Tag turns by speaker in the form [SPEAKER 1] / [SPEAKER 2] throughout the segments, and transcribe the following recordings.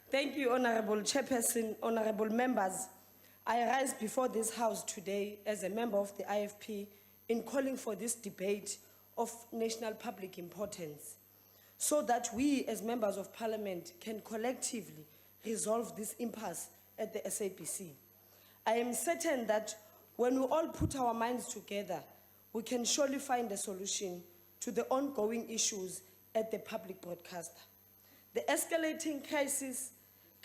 [SPEAKER 1] Thank you, Honorable Chairperson, honorable members. I rise before this House today as a member of the IFP in calling for this debate of national public importance so that we as members of Parliament can collectively resolve this impasse at the SABC. I am certain that when we all put our minds together, we can surely find a solution to the ongoing issues at the public broadcaster. The escalating crisis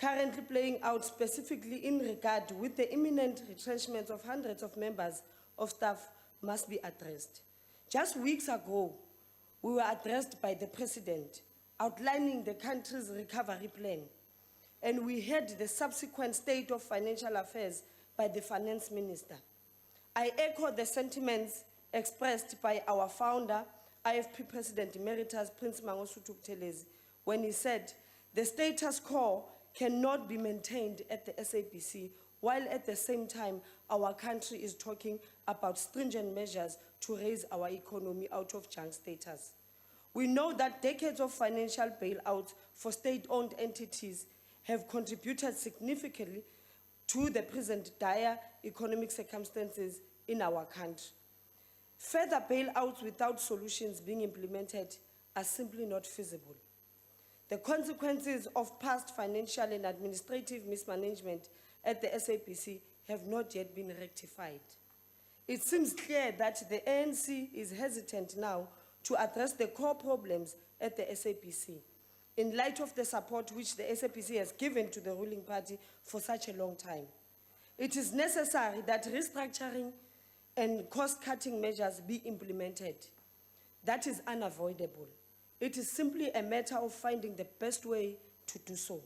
[SPEAKER 1] currently playing out specifically in regard with the imminent retrenchment of hundreds of members of staff must be addressed. Just weeks ago, we were addressed by the President outlining the country's recovery plan, and we heard the subsequent state of financial affairs by the Finance Minister. I echo the sentiments expressed by our founder, IFP President Emeritus Prince Mangosuthu Buthelezi, when he said, the status quo cannot be maintained at the SABC, while at the same time our country is talking about stringent measures to raise our economy out of junk status. We know that decades of financial bailouts for state-owned entities have contributed significantly to the present dire economic circumstances in our country. Further bailouts without solutions being implemented are simply not feasible. The consequences of past financial and administrative mismanagement at the SABC have not yet been rectified. It seems clear that the ANC is hesitant now to address the core problems at the SABC, in light of the support which the SABC has given to the ruling party for such a long time. It is necessary that restructuring and cost-cutting measures be implemented. That is unavoidable. It is simply a matter of finding the best way to do so.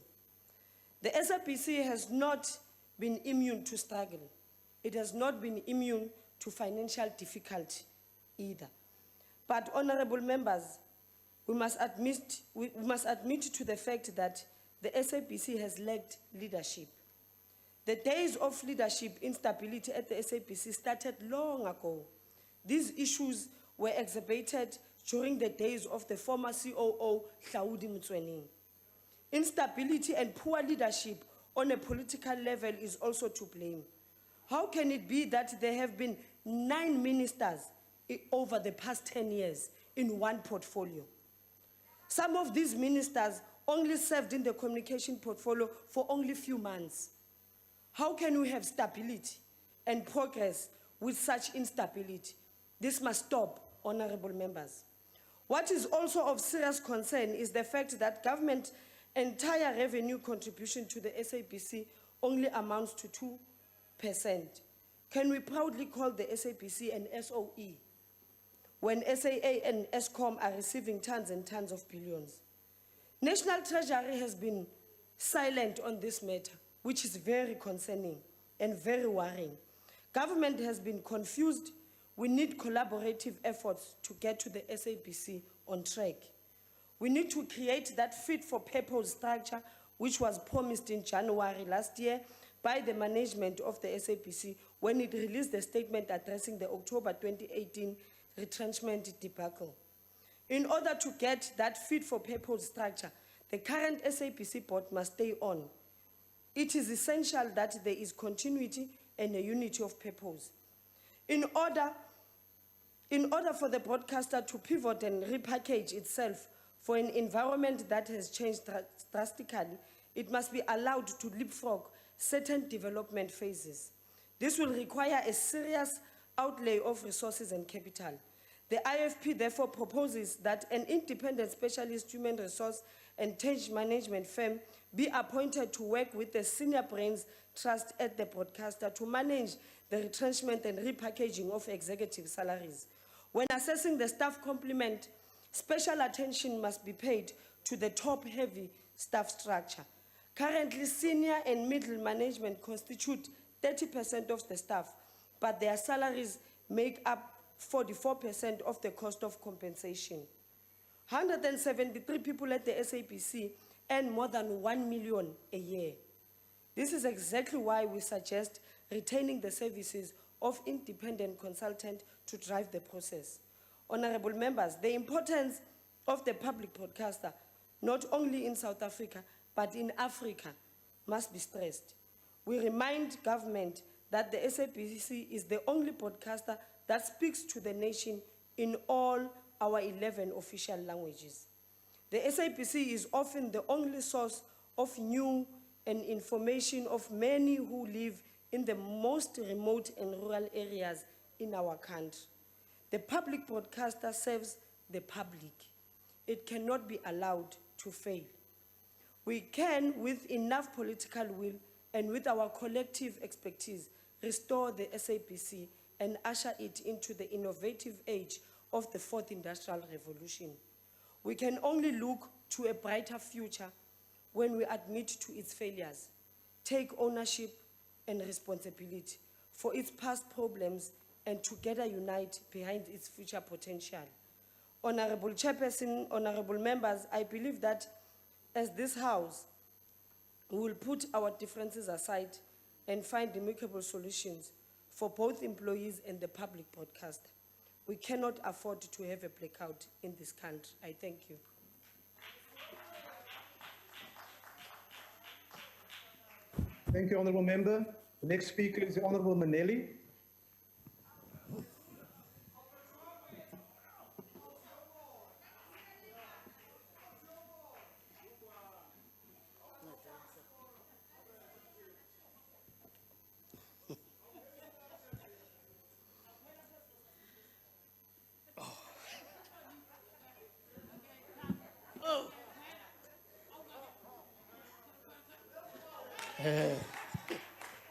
[SPEAKER 1] The SABC has not been immune to struggle. It has not been immune to financial difficulty either. But, honorable members, we must admit to the fact that the SABC has lacked leadership. The days of leadership instability at the SABC started long ago. These issues were exacerbated during the days of the former COO, Hlaudi Motsoeneng. Instability and poor leadership on a political level is also to blame. How can it be that there have been 9 ministers over the past 10 years in one portfolio? Some of these ministers only served in the communication portfolio for only a few months. How can we have stability and progress with such instability? This must stop, honorable members. What is also of serious concern is the fact that government's entire revenue contribution to the SABC only amounts to 2%. Can we proudly call the SABC an SOE when SAA and ESCOM are receiving tons and tons of billions? National Treasury has been silent on this matter, which is very concerning and very worrying. Government has been confused. We need collaborative efforts to get to the SABC on track. We need to create that fit-for-purpose structure which was promised in January last year by the management of the SABC when it released the statement addressing the October 2018 retrenchment debacle. In order to get that fit-for-purpose structure, the current SABC board must stay on. It is essential that there is continuity and a unity of purpose. In order for the broadcaster to pivot and repackage itself for an environment that has changed drastically, it must be allowed to leapfrog certain development phases. This will require a serious outlay of resources and capital. The IFP therefore proposes that an independent specialist human resource and change management firm be appointed to work with the senior brains trust at the broadcaster to manage the retrenchment and repackaging of executive salaries. When assessing the staff complement, special attention must be paid to the top-heavy staff structure. Currently, senior and middle management constitute 30% of the staff, but their salaries make up 44% of the cost of compensation. 173 people at the SABC earn more than 1 million a year. This is exactly why we suggest retaining the services of independent consultant to drive the process. Honorable members, the importance of the public broadcaster, not only in South Africa, but in Africa must be stressed. We remind government that the SABC is the only broadcaster that speaks to the nation in all our 11 official languages. The SABC is often the only source of news and information of many who live in the most remote and rural areas in our country. The public broadcaster serves the public. It cannot be allowed to fail. We can, with enough political will and with our collective expertise, restore the SABC and usher it into the innovative age of the fourth industrial revolution. We can only look to a brighter future when we admit to its failures, take ownership and responsibility for its past problems, and together unite behind its future potential. Honorable Chairperson, honorable members, I believe that as this House, we will put our differences aside and find amicable solutions for both employees and the public broadcaster. We cannot afford to have a blackout in this country. I thank you.
[SPEAKER 2] Thank you, Honourable Member. The next speaker is the Honourable Manelli.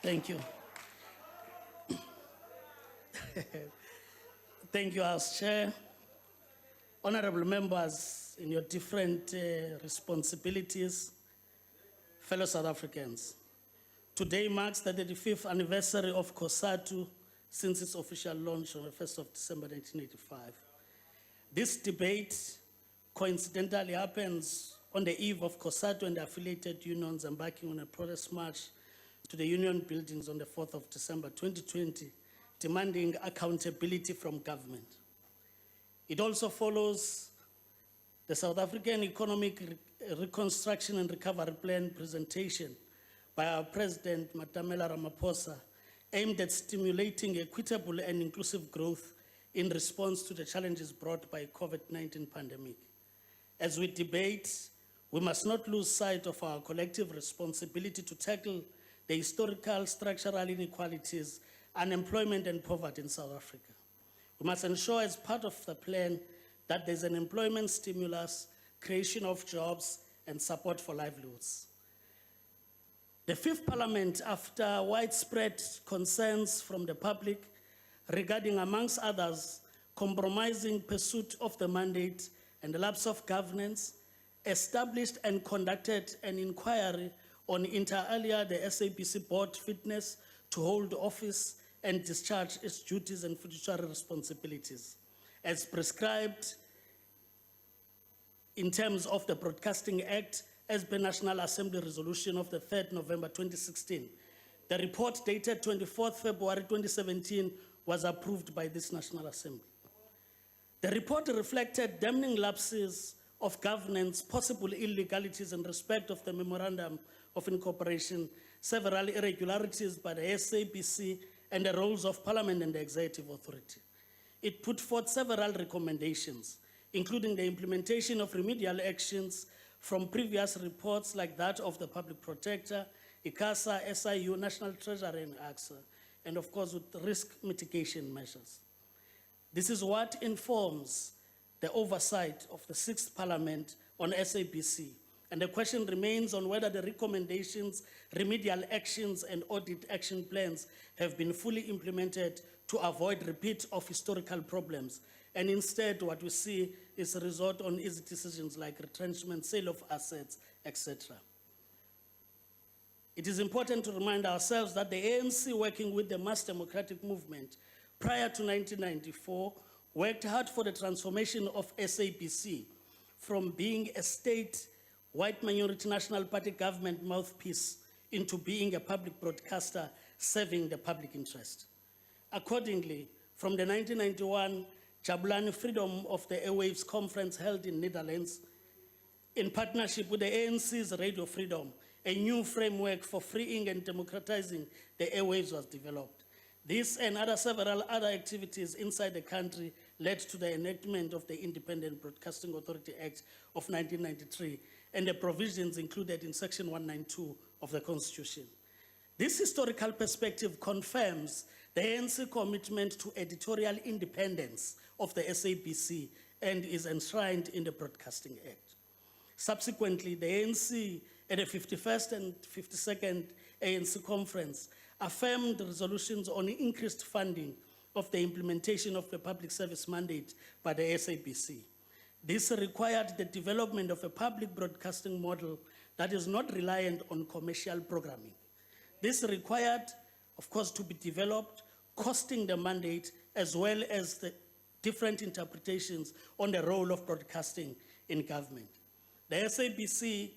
[SPEAKER 3] Thank you. Thank you, House Chair. Honorable members in your different responsibilities, fellow South Africans. Today marks the 35th anniversary of COSATU since its official launch on the 1st of December 1985. This debate coincidentally happens on the eve of COSATU and affiliated unions embarking on a protest march to the union buildings on the 4th of December 2020, demanding accountability from government. It also follows the South African Economic Reconstruction and Recovery Plan presentation by our President, Matamela Ramaphosa, aimed at stimulating equitable and inclusive growth in response to the challenges brought by COVID-19 pandemic. As we debate, we must not lose sight of our collective responsibility to tackle the historical structural inequalities, unemployment and poverty in South Africa. We must ensure as part of the plan that there's an employment stimulus, creation of jobs and support for livelihoods. The Fifth Parliament, after widespread concerns from the public regarding, amongst others, compromising pursuit of the mandate and the lapse of governance, established and conducted an inquiry on inter alia the SABC board fitness to hold office and discharge its duties and fiduciary responsibilities as prescribed in terms of the Broadcasting Act as per National Assembly resolution of the 3rd November 2016. The report dated 24th February 2017 was approved by this National Assembly. The report reflected damning lapses of governance, possible illegalities in respect of the Memorandum of Incorporation, several irregularities by the SABC, and the roles of Parliament and the Executive Authority. It put forth several recommendations, including the implementation of remedial actions from previous reports like that of the Public Protector, ICASA, SIU, National Treasury, and AXA, and of course with risk mitigation measures. This is what informs the oversight of the 6th Parliament on SABC. And the question remains on whether the recommendations, remedial actions, and audit action plans have been fully implemented to avoid repeat of historical problems. And instead, what we see is a result on easy decisions like retrenchment, sale of assets, etc. It is important to remind ourselves that the ANC, working with the mass democratic movement prior to 1994, worked hard for the transformation of SABC from being a state white minority National Party government mouthpiece into being a public broadcaster serving the public interest. Accordingly, from the 1991 Jabulani Freedom of the Airwaves Conference held in Netherlands, in partnership with the ANC's Radio Freedom, a new framework for freeing and democratizing the airwaves was developed. This and several other activities inside the country led to the enactment of the Independent Broadcasting Authority Act of 1993 and the provisions included in Section 192 of the Constitution. This historical perspective confirms the ANC commitment to editorial independence of the SABC and is enshrined in the Broadcasting Act. Subsequently, the ANC at the 51st and 52nd ANC conference affirmed resolutions on increased funding of the implementation of the public service mandate by the SABC. This required the development of a public broadcasting model that is not reliant on commercial programming. This required, of course, to be developed, costing the mandate as well as the different interpretations on the role of broadcasting in government. The SABC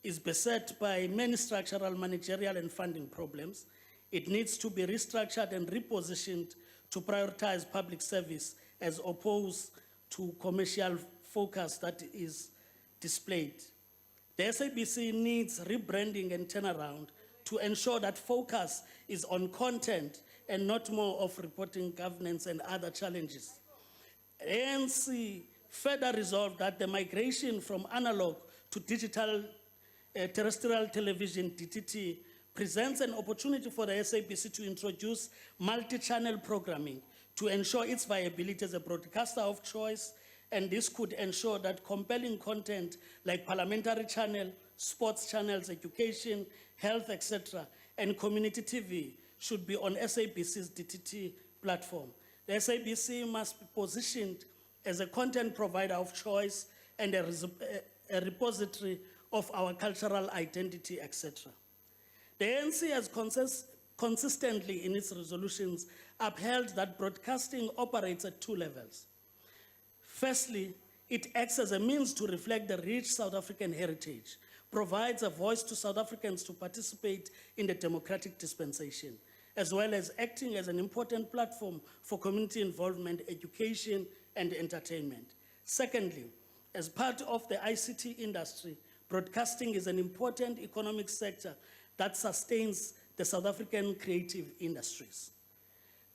[SPEAKER 3] is beset by many structural, managerial, and funding problems. It needs to be restructured and repositioned to prioritize public service as opposed to commercial focus that is displayed. The SABC needs rebranding and turnaround to ensure that focus is on content and not more of reporting governance and other challenges. ANC further resolved that the migration from analog to digital terrestrial television, DTT, presents an opportunity for the SABC to introduce multi-channel programming to ensure its viability as a broadcaster of choice, and this could ensure that compelling content like parliamentary channel, sports channels, education, health, etc., and community TV should be on SABC's DTT platform. The SABC must be positioned as a content provider of choice and a repository of our cultural identity, etc. The ANC has consistently in its resolutions upheld that broadcasting operates at two levels. Firstly, it acts as a means to reflect the rich South African heritage, provides a voice to South Africans to participate in the democratic dispensation, as well as acting as an important platform for community involvement, education, and entertainment. Secondly, as part of the ICT industry, broadcasting is an important economic sector that sustains the South African creative industries.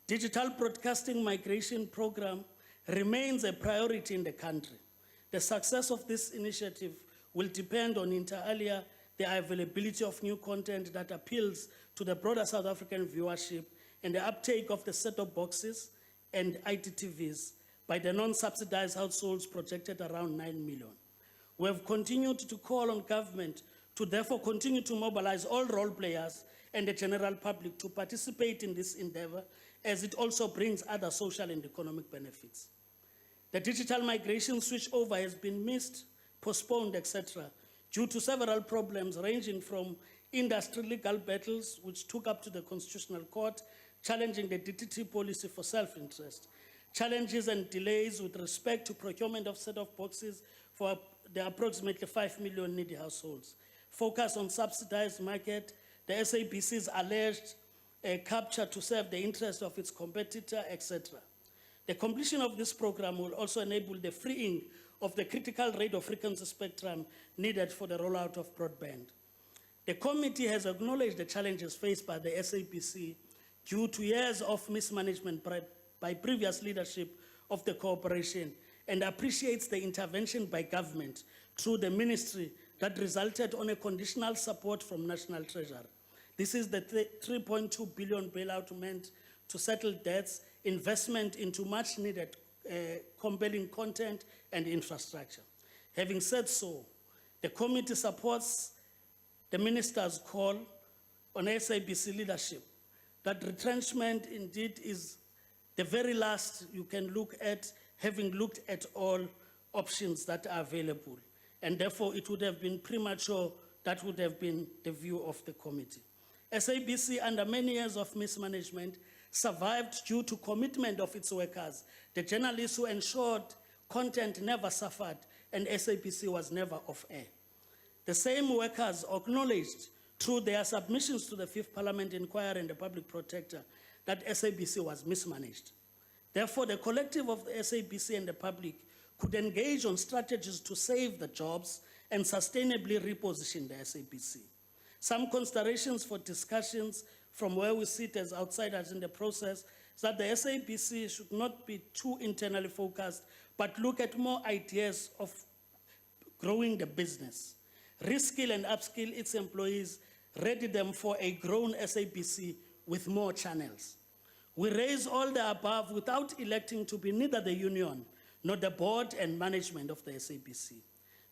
[SPEAKER 3] Digital broadcasting migration program remains a priority in the country. The success of this initiative will depend on, inter alia, the availability of new content that appeals to the broader South African viewership and the uptake of the set-top boxes and ITTVs by the non-subsidized households projected around 9 million. We have continued to call on government to therefore continue to mobilize all role players and the general public to participate in this endeavor, as it also brings other social and economic benefits. The digital migration switchover has been missed, postponed, etc., due to several problems ranging from industry legal battles, which took up to the Constitutional Court, challenging the DTT policy for self-interest, challenges and delays with respect to procurement of set-top boxes for the approximately 5 million needy households, focus on subsidized market, the SABC's alleged capture to serve the interest of its competitor, etc. The completion of this program will also enable the freeing of the critical radio frequency spectrum needed for the rollout of broadband. The committee has acknowledged the challenges faced by the SABC due to years of mismanagement by previous leadership of the corporation, and appreciates the intervention by government through the ministry that resulted on a conditional support from National Treasury. This is the 3.2 billion bailout meant to settle debts, investment into much needed compelling content and infrastructure. Having said so, the committee supports the minister's call on SABC leadership that retrenchment indeed is the very last you can look at, having looked at all options that are available. And therefore, it would have been premature. That would have been the view of the committee. SABC, under many years of mismanagement, survived due to commitment of its workers. The journalists who ensured content never suffered, and SABC was never off air. The same workers acknowledged through their submissions to the Fifth Parliament Inquiry and the Public Protector that SABC was mismanaged. Therefore, the collective of the SABC and the public could engage on strategies to save the jobs and sustainably reposition the SABC. Some considerations for discussions from where we sit as outsiders in the process is that the SABC should not be too internally focused, but look at more ideas of growing the business, reskill and upskill its employees, ready them for a grown SABC with more channels. We raise all the above without electing to be neither the union nor the board and management of the SABC.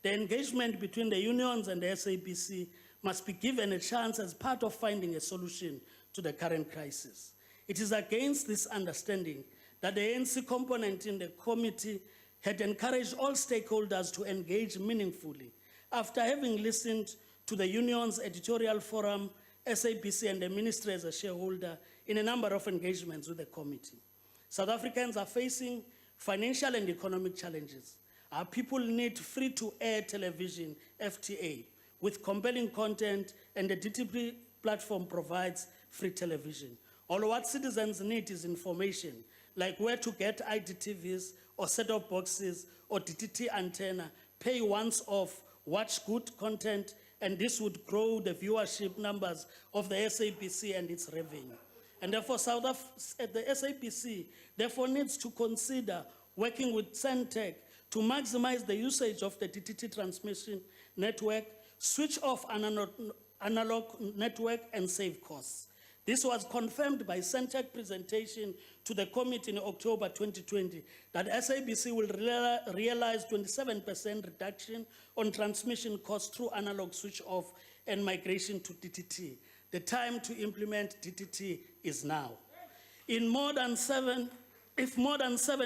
[SPEAKER 3] The engagement between the unions and the SABC must be given a chance as part of finding a solution to the current crisis. It is against this understanding that the ANC component in the committee had encouraged all stakeholders to engage meaningfully after having listened to the union's editorial forum, SABC and the ministry as a shareholder in a number of engagements with the committee. South Africans are facing financial and economic challenges. Our people need free-to-air television, FTA, with compelling content, and the DTP platform provides free television. All what citizens need is information, like where to get IDTVs or set-top boxes or DTT antenna, pay once off, watch good content, and this would grow the viewership numbers of the SABC and its revenue. And therefore, the SABC therefore needs to consider working with Centec to maximize the usage of the DTT transmission network, switch off analog network, and save costs. This was confirmed by Centec presentation to the committee in October 2020 that SABC will realize 27% reduction on transmission costs through analog switch off and migration to DTT. The time to implement DTT is now. If more than 7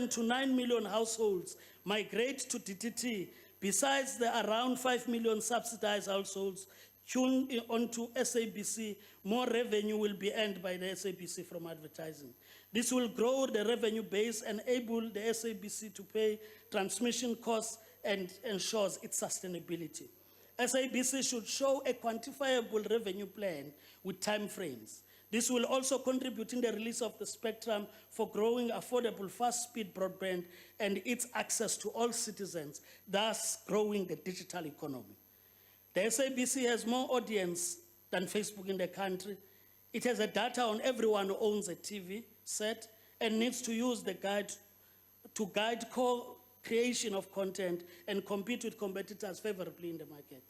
[SPEAKER 3] to 9 million households migrate to DTT, besides the around 5 million subsidized households tuned onto SABC, more revenue will be earned by the SABC from advertising. This will grow the revenue base, enable the SABC to pay transmission costs, and ensures its sustainability. SABC should show a quantifiable revenue plan with timeframes. This will also contribute in the release of the spectrum for growing affordable fast-speed broadband and its access to all citizens, thus growing the digital economy. The SABC has more audience than Facebook in the country. It has a data on everyone who owns a TV set and needs to use the guide to guide co-creation of content and compete with competitors favorably in the market.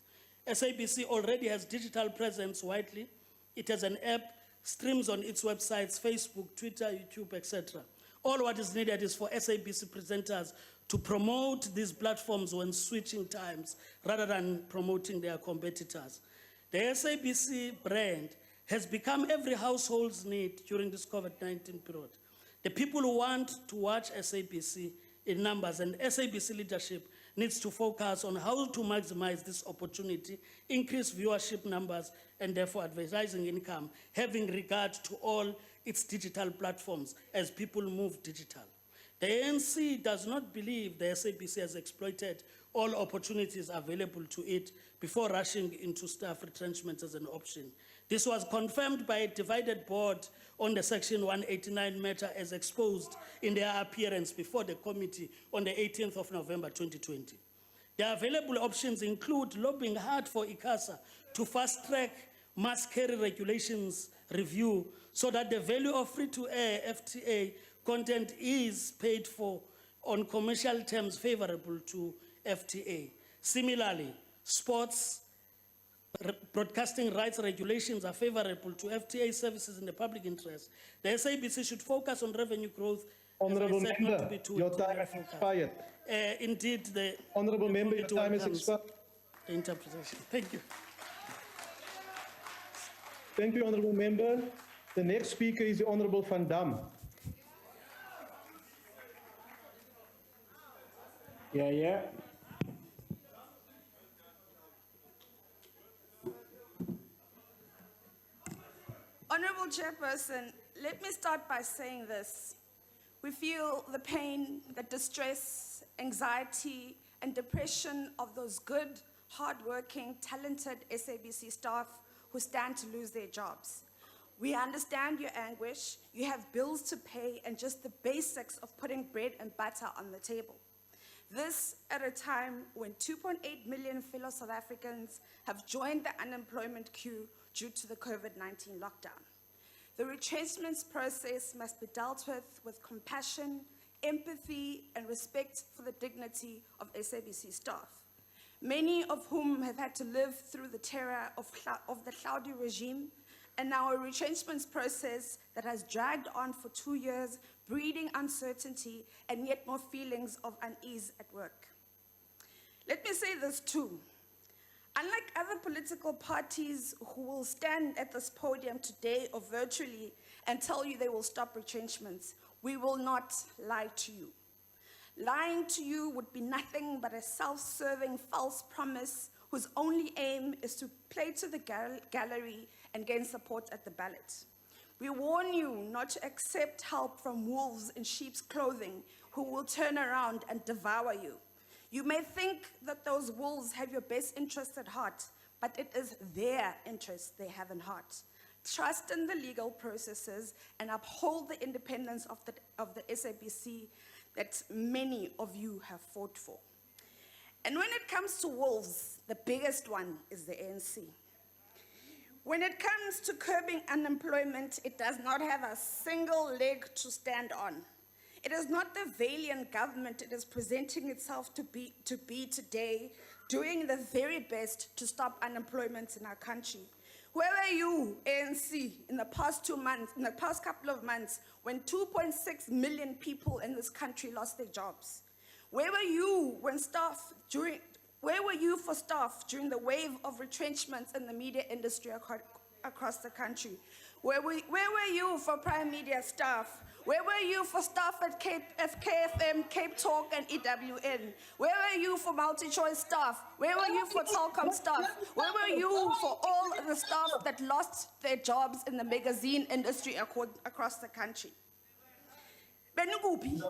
[SPEAKER 3] SABC already has digital presence widely. It has an app, streams on its websites, Facebook, Twitter, YouTube, etc. All what is needed is for SABC presenters to promote these platforms when switching times rather than promoting their competitors. The SABC brand has become every household's need during this COVID-19 period. The people who want to watch SABC in numbers, and SABC leadership needs to focus on how to maximize this opportunity, increase viewership numbers, and therefore advertising income, having regard to all its digital platforms as people move digital. The ANC does not believe the SABC has exploited all opportunities available to it before rushing into staff retrenchment as an option. This was confirmed by a divided board on the Section 189 matter as exposed in their appearance before the committee on the 18th of November 2020. The available options include lobbying hard for ICASA to fast-track mass carry regulations review so that the value of free-to-air FTA content is paid for on commercial terms favorable to FTA. Similarly, sports broadcasting rights regulations are favorable to FTA services in the public interest. The SABC should focus on revenue growth.
[SPEAKER 2] Honourable
[SPEAKER 3] as I said,
[SPEAKER 2] Member,
[SPEAKER 3] not to be too
[SPEAKER 2] your time has
[SPEAKER 3] focused.
[SPEAKER 2] expired.
[SPEAKER 3] Indeed, the
[SPEAKER 2] Honourable
[SPEAKER 3] the
[SPEAKER 2] Member, your
[SPEAKER 3] committee
[SPEAKER 2] time has
[SPEAKER 3] welcomes
[SPEAKER 2] expired.
[SPEAKER 3] the interpretation. Thank you.
[SPEAKER 2] Thank you, Honourable Member. The next speaker is the Honourable Van Dam.
[SPEAKER 4] Yeah.
[SPEAKER 5] Honourable Chairperson, let me start by saying this. We feel the pain, the distress, anxiety, and depression of those good, hardworking, talented SABC staff who stand to lose their jobs. We understand your anguish. You have bills to pay and just the basics of putting bread and butter on the table. This at a time when 2.8 million fellow South Africans have joined the unemployment queue due to the COVID-19 lockdown. The retrenchments process must be dealt with compassion, empathy, and respect for the dignity of SABC staff, many of whom have had to live through the terror of the cloudy regime, and now a retrenchments process that has dragged on for 2 years, breeding uncertainty and yet more feelings of unease at work. Let me say this too. Unlike other political parties who will stand at this podium today or virtually and tell you they will stop retrenchments, we will not lie to you. Lying to you would be nothing but a self-serving false promise whose only aim is to play to the gallery and gain support at the ballot. We warn you not to accept help from wolves in sheep's clothing who will turn around and devour you. You may think that those wolves have your best interest at heart, but it is their interests they have in heart. Trust in the legal processes and uphold the independence of the SABC that many of you have fought for. And when it comes to wolves, the biggest one is the ANC. When it comes to curbing unemployment, it does not have a single leg to stand on. It is not the valiant government it is presenting itself to be today, doing the very best to stop unemployment in our country. Where were you, ANC, in the past couple of months, when 2.6 million people in this country lost their jobs? Where were you when where were you for staff during the wave of retrenchments in the media industry across the country? Where were you for prime media staff? Where were you for staff at KFM, Cape Talk, and EWN? Where were you for multi-choice staff? Where were you for Telkom staff? Where were you for all the staff that lost their jobs in the magazine industry across the country? Benukuphi?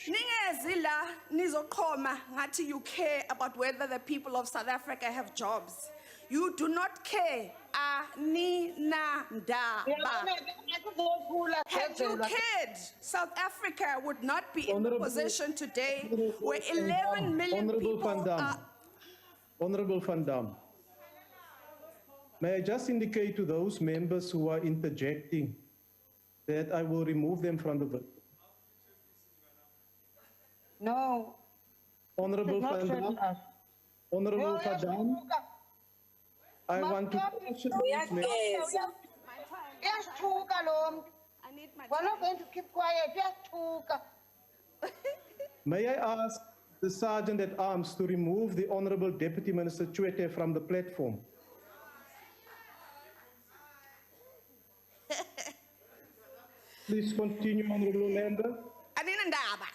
[SPEAKER 5] Ningezi la nizoqhoma ngathi you care about whether the people of South Africa have jobs. You do not care. Had you cared, South Africa would not be in the position today where 11 million people are...
[SPEAKER 2] Honorable Van Dam, may I just indicate to those members who are interjecting that I will remove them from the vote.
[SPEAKER 4] No.
[SPEAKER 2] Honorable Van Dam, Honorable Van Dam, I want to caution these members.
[SPEAKER 4] Yes, Tuka,
[SPEAKER 5] I need my
[SPEAKER 4] we're not going to keep quiet. Yes, Tuka.
[SPEAKER 2] May I ask the Sergeant at Arms to remove the Honorable Deputy Minister Chwete from the platform? Please continue, Honorable Member.
[SPEAKER 5] Aninandaba.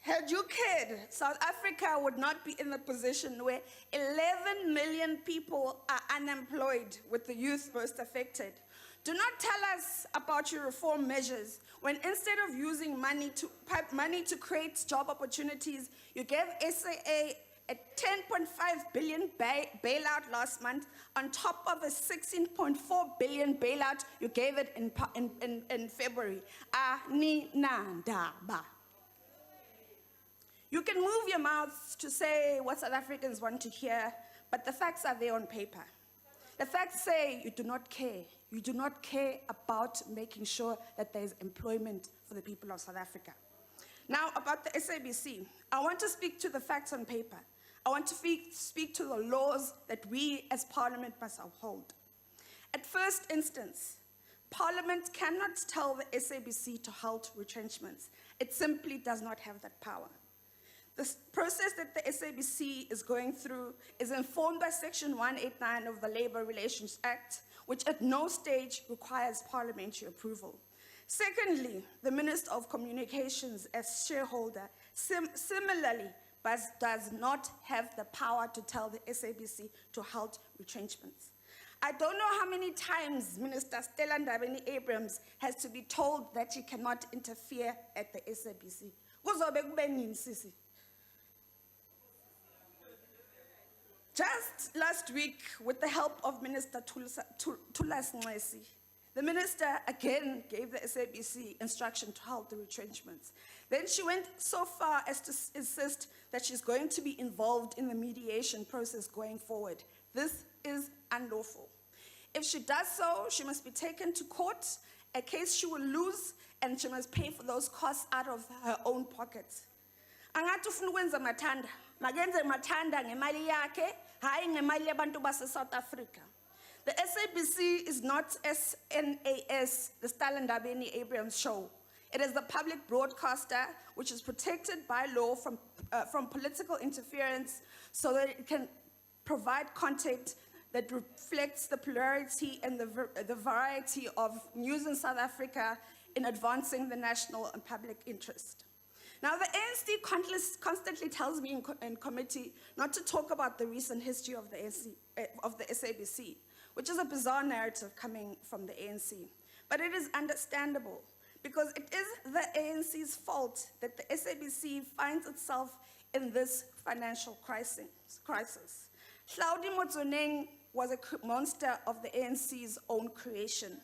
[SPEAKER 5] Had you cared, South Africa would not be in the position where 11 million people are unemployed, with the youth most affected. Do not tell us about your reform measures when instead of using money to create job opportunities, you gave SAA a 10.5 billion bailout last month on top of a 16.4 billion bailout you gave it in February. Aninandaba. You can move your mouths to say what South Africans want to hear, but the facts are there on paper. The facts say you do not care. You do not care about making sure that there is employment for the people of South Africa. Now, about the SABC, I want to speak to the facts on paper. I want to speak to the laws that we as Parliament must uphold. At first instance, Parliament cannot tell the SABC to halt retrenchments. It simply does not have that power. The process that the SABC is going through is informed by Section 189 of the Labour Relations Act, which at no stage requires parliamentary approval. Secondly, the Minister of Communications as shareholder similarly does not have the power to tell the SABC to halt retrenchments. I don't know how many times Minister Stella Ndabeni-Abrams has to be told that she cannot interfere at the SABC. Kuzobe kube nini sisi? Just last week, with the help of Minister Thulas Nxesi, The minister again gave the SABC instruction to halt the retrenchments. Then she went so far as to insist that she's going to be involved in the mediation process going forward. This is unlawful. If she does so, she must be taken to court, a case she will lose, and she must pay for those costs out of her own pocket. Angathi ufuna ukwenza mathanda, makenze mathanda ngemali yakhe, hayi ngemali yabantu base South Africa. The SABC is not SNAS, the Ndabeni Abrams show. It is the public broadcaster which is protected by law from political interference so that it can provide content that reflects the plurality and the variety of news in South Africa in advancing the national and public interest. Now, the ANC constantly tells me in committee not to talk about the recent history of the SABC, which is a bizarre narrative coming from the ANC. But it is understandable, because it is the ANC's fault that the SABC finds itself in this financial crisis. Hlaudi Motsoeneng was a monster of the ANC's own creation.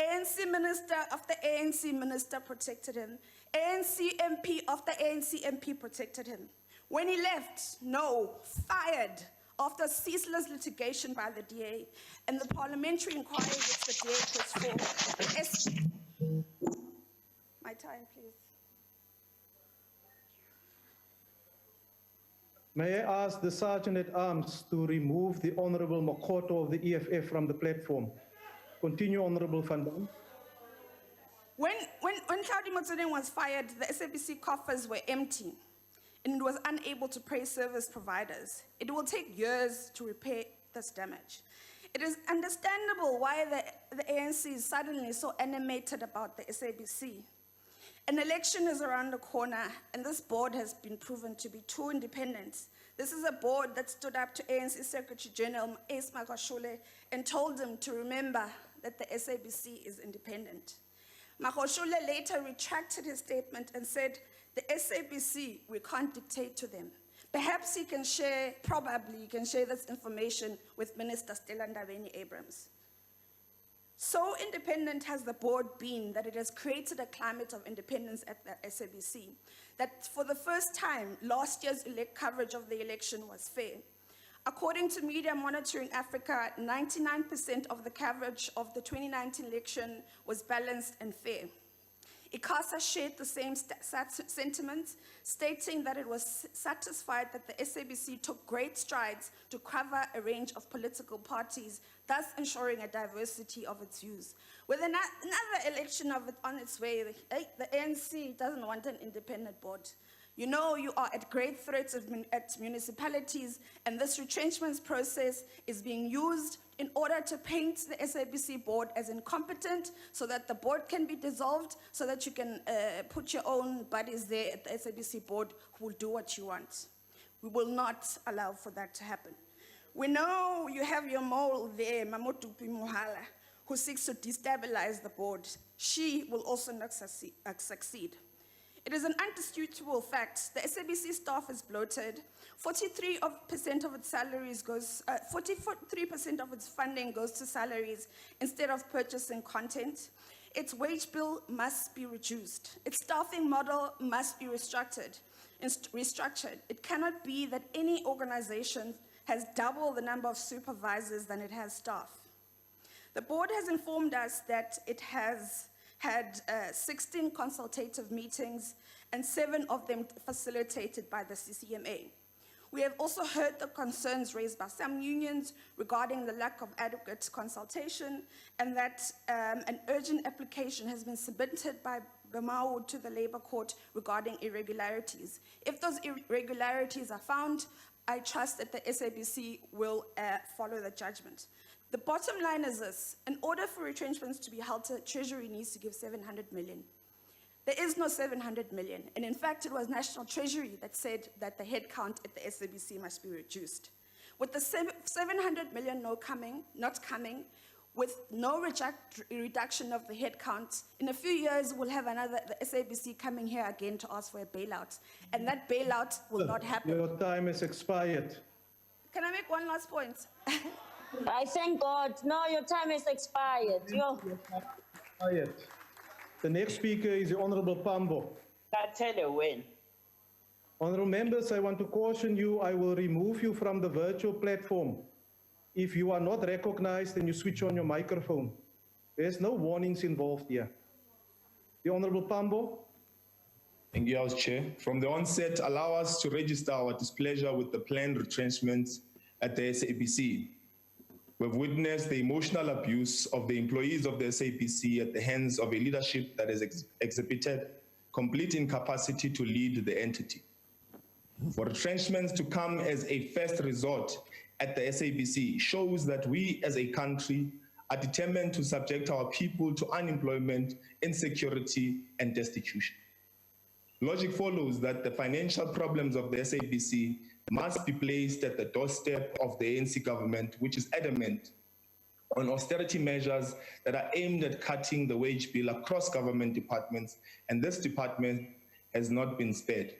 [SPEAKER 5] ANC minister after ANC minister protected him. ANC MP after ANC MP protected him. When he left, fired after ceaseless litigation by the DA and the parliamentary inquiry which the DA puts forward. My time, please.
[SPEAKER 2] May I ask the Sergeant at Arms to remove the Honorable Makoto of the EFF from the platform? Continue, Honorable Van Dam.
[SPEAKER 5] When Hlaudi Motsoeneng was fired, the SABC coffers were empty and it was unable to pay service providers. It will take years to repair this damage. It is understandable why the ANC is suddenly so animated about the SABC. An election is around the corner, and this board has been proven to be too independent. This is a board that stood up to ANC Secretary General Ace Magashule and told him to remember that the SABC is independent. Magashule later retracted his statement and said, the SABC, we can't dictate to them. Perhaps he can share this information with Minister Ndabeni Abrams. So independent has the board been that it has created a climate of independence at the SABC, that for the first time, last year's coverage of the election was fair. According to Media Monitoring Africa, 99% of the coverage of the 2019 election was balanced and fair. ICASA shared the same sentiments, stating that it was satisfied that the SABC took great strides to cover a range of political parties, thus ensuring a diversity of its views. With another election of it on its way, the ANC doesn't want an independent board. You know you are at great threats at municipalities, and this retrenchments process is being used in order to paint the SABC board as incompetent so that the board can be dissolved, so that you can put your own buddies there at the SABC board who will do what you want. We will not allow for that to happen. We know you have your mole there, Mamotupi Muhala, who seeks to destabilize the board. She will also not succeed. It is an undisputable fact. The SABC staff is bloated. 43% of its salaries 43% of its funding goes to salaries instead of purchasing content. Its wage bill must be reduced. Its staffing model must be restructured. It cannot be that any organization has double the number of supervisors than it has staff. The board has informed us that it has had 16 consultative meetings and 7 of them facilitated by the CCMA. We have also heard the concerns raised by some unions regarding the lack of adequate consultation, and that an urgent application has been submitted by Bemau to the Labour Court regarding irregularities. If those irregularities are found, I trust that the SABC will follow the judgment. The bottom line is this: in order for retrenchments to be halted, Treasury needs to give 700 million. There is no 700 million, and in fact, it was National Treasury that said that the headcount at the SABC must be reduced. With the 700 million not coming, with no reduction of the headcount, in a few years, we'll have the SABC coming here again to ask for a bailout, and that bailout will not happen.
[SPEAKER 2] Your time has expired.
[SPEAKER 5] Can I make one last point?
[SPEAKER 6] I thank God. No, your time has expired. Yo.
[SPEAKER 2] Quiet. The next speaker is the Honorable Pambo.
[SPEAKER 7] Kathele when?
[SPEAKER 2] Honorable members, I want to caution you, I will remove you from the virtual platform. If you are not recognized, then you switch on your microphone. There's no warnings involved here. The Honorable Pambo.
[SPEAKER 8] Thank you, House Chair. From the onset, allow us to register our displeasure with the planned retrenchments at the SABC. We've witnessed the emotional abuse of the employees of the SABC at the hands of a leadership that has exhibited complete incapacity to lead the entity. For retrenchments to come as a first resort at the SABC shows that we as a country are determined to subject our people to unemployment, insecurity, and destitution. Logic follows that the financial problems of the SABC must be placed at the doorstep of the ANC government, which is adamant on austerity measures that are aimed at cutting the wage bill across government departments, and this department has not been spared.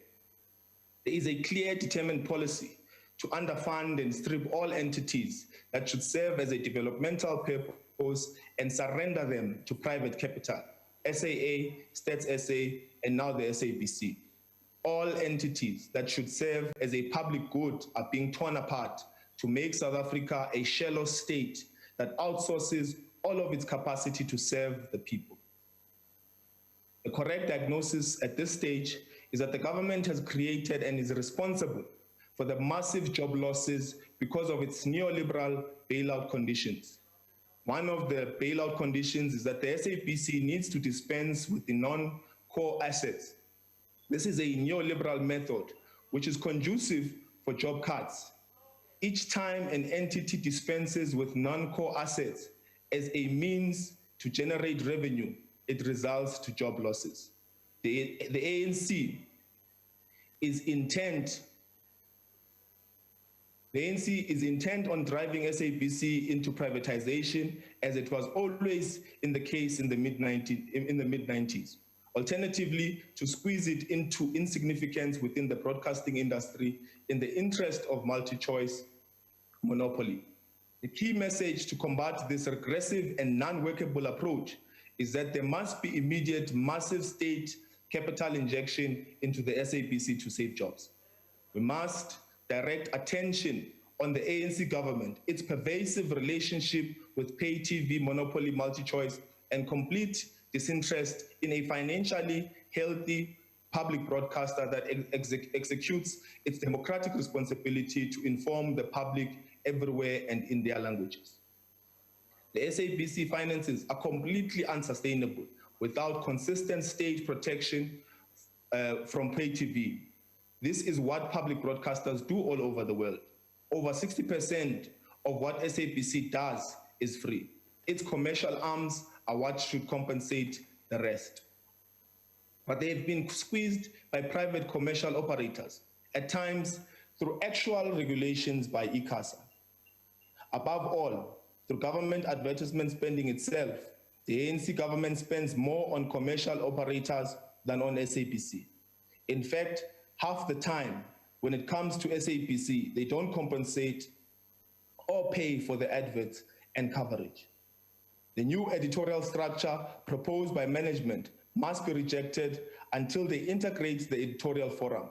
[SPEAKER 8] There is a clear, determined policy to underfund and strip all entities that should serve as a developmental purpose and surrender them to private capital, SAA, Stats SA, and now the SABC. All entities that should serve as a public good are being torn apart to make South Africa a shallow state that outsources all of its capacity to serve the people. The correct diagnosis at this stage is that the government has created and is responsible for the massive job losses because of its neoliberal bailout conditions. One of the bailout conditions is that the SABC needs to dispense with the non-core assets. This is a neoliberal method which is conducive for job cuts. Each time an entity dispenses with non-core assets as a means to generate revenue, it results to job losses. The ANC is intent on driving SABC into privatization, as it was always in the case in the mid-90s. Alternatively, to squeeze it into insignificance within the broadcasting industry in the interest of multi-choice monopoly. The key message to combat this regressive and non-workable approach is that there must be immediate massive state capital injection into the SABC to save jobs. We must direct attention on the ANC government, its pervasive relationship with pay TV monopoly multi-choice, and complete disinterest in a financially healthy public broadcaster that executes its democratic responsibility to inform the public everywhere and in their languages. The SABC finances are completely unsustainable without consistent state protection from pay TV. This is what public broadcasters do all over the world. Over 60% of what SABC does is free. Its commercial arms are what should compensate the rest. But they've been squeezed by private commercial operators, at times through actual regulations by ICASA. Above all, through government advertisement spending itself, the ANC government spends more on commercial operators than on SABC. In fact, half the time, when it comes to SABC, they don't compensate or pay for the adverts and coverage. The new editorial structure proposed by management must be rejected until they integrate the editorial forum.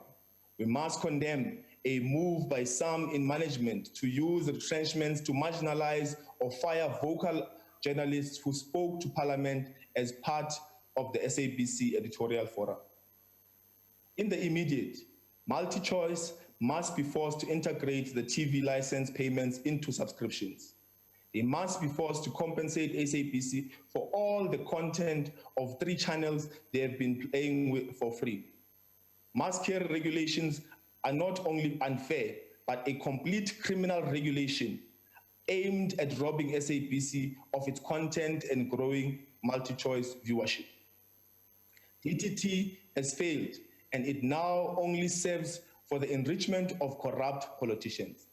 [SPEAKER 8] We must condemn a move by some in management to use retrenchments to marginalize or fire vocal journalists who spoke to Parliament as part of the SABC editorial forum. In the immediate, MultiChoice must be forced to integrate the TV license payments into subscriptions. They must be forced to compensate SABC for all the content of 3 channels they have been playing with for free. Mass care regulations are not only unfair, but a complete criminal regulation aimed at robbing SABC of its content and growing multi-choice viewership. DTT has failed, and it now only serves for the enrichment of corrupt politicians.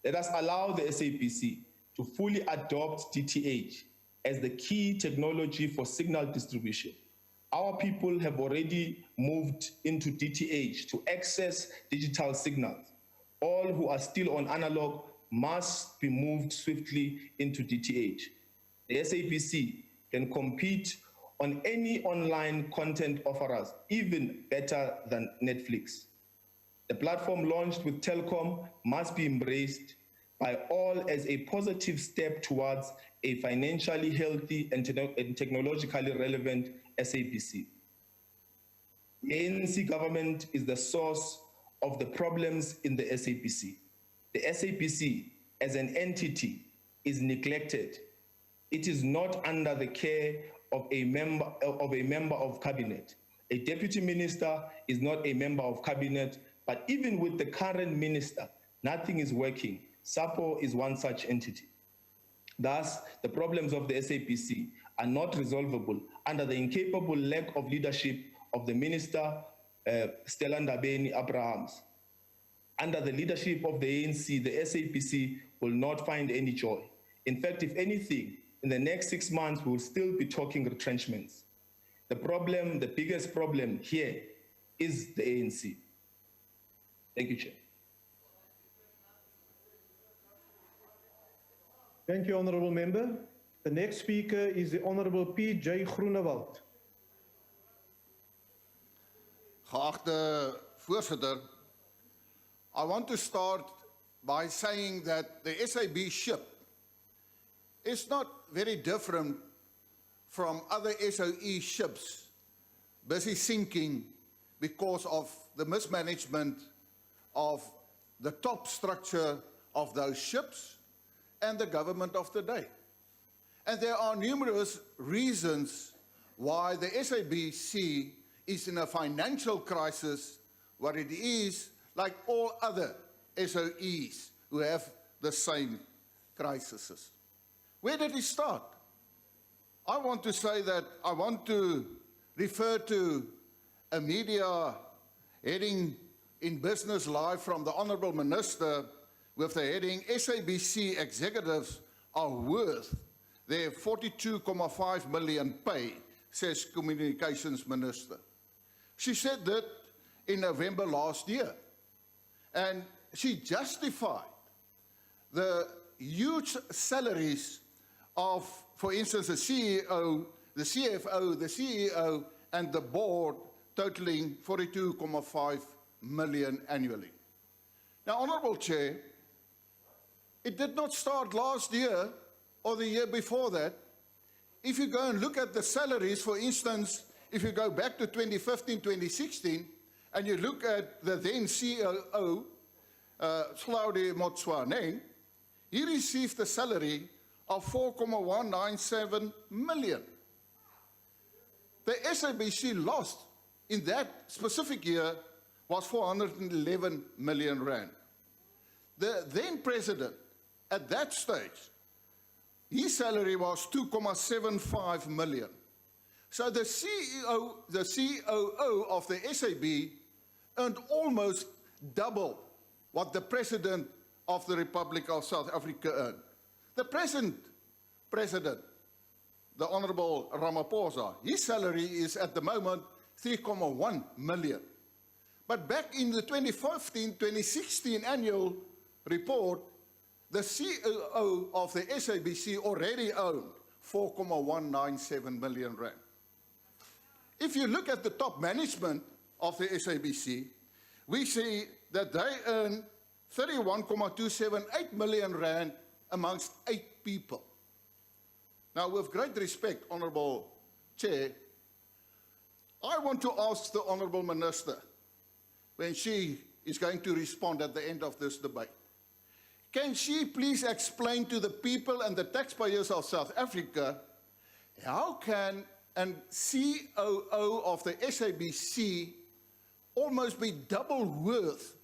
[SPEAKER 8] Let us allow the SABC to fully adopt DTH as the key technology for signal distribution. Our people have already moved into DTH to access digital signals. All who are still on analog must be moved swiftly into DTH. The SABC can compete on any online content offerers, even better than Netflix. The platform launched with Telkom must be embraced by all as a positive step towards a financially healthy and technologically relevant SABC. The ANC government is the source of the problems in the SABC. The SABC as an entity is neglected. It is not under the care of a member of cabinet. A deputy minister is not a member of cabinet, but even with the current minister, nothing is working. SAPO is one such entity. Thus, the problems of the SABC are not resolvable under the incapable lack of leadership of the minister, Stella Ndabeni-Abrahams. Under the leadership of the ANC, the SABC will not find any joy. In fact, if anything, in the next 6 months, we will still be talking retrenchments. The problem, the biggest problem here is the ANC. Thank you, Chair.
[SPEAKER 2] Thank you, Honourable Member. The next speaker is the Honourable P.J. Groenewald.
[SPEAKER 7] Geachte voorzitter, I want to start by saying that the SAB ship is not very different from other SOE ships busy sinking because of the mismanagement of the top structure of those ships and the government of the day. And there are numerous reasons why the SABC is in a financial crisis, what it is, like all other SOEs who have the same crises. Where did it start? I want to say that I want to refer to a media heading in Business Live from the Honourable Minister with the heading, SABC executives are worth their 42.5 million pay, says Communications Minister. She said that in November last year. And she justified the huge salaries of, for instance, the CEO, the CFO, the CEO, and the board totaling 42.5 million annually. Now, Honourable Chair, it did not start last year or the year before that. If you go and look at the salaries, for instance, if you go back to 2015, 2016, and you look at the then COO, Claudia Motswane, he received a salary of 4.197 million. The SABC lost in that specific year was 411 million rand. The then president, at that stage, his salary was 2.75 million. So the CEO, the COO of the SAB earned almost double what the President of the Republic of South Africa earned. The present President, the Honourable Ramaphosa, his salary is at the moment 3.1 million. But back in the 2015-2016 annual report, the COO of the SABC already owned 4.197 million rand. If you look at the top management of the SABC, we see that they earn 31.278 million rand amongst 8 people. Now, with great respect, Honourable Chair, I want to ask the Honourable Minister, when she is going to respond at the end of this debate, can she please explain to the people and the taxpayers of South Africa how can a COO of the SABC almost be double worth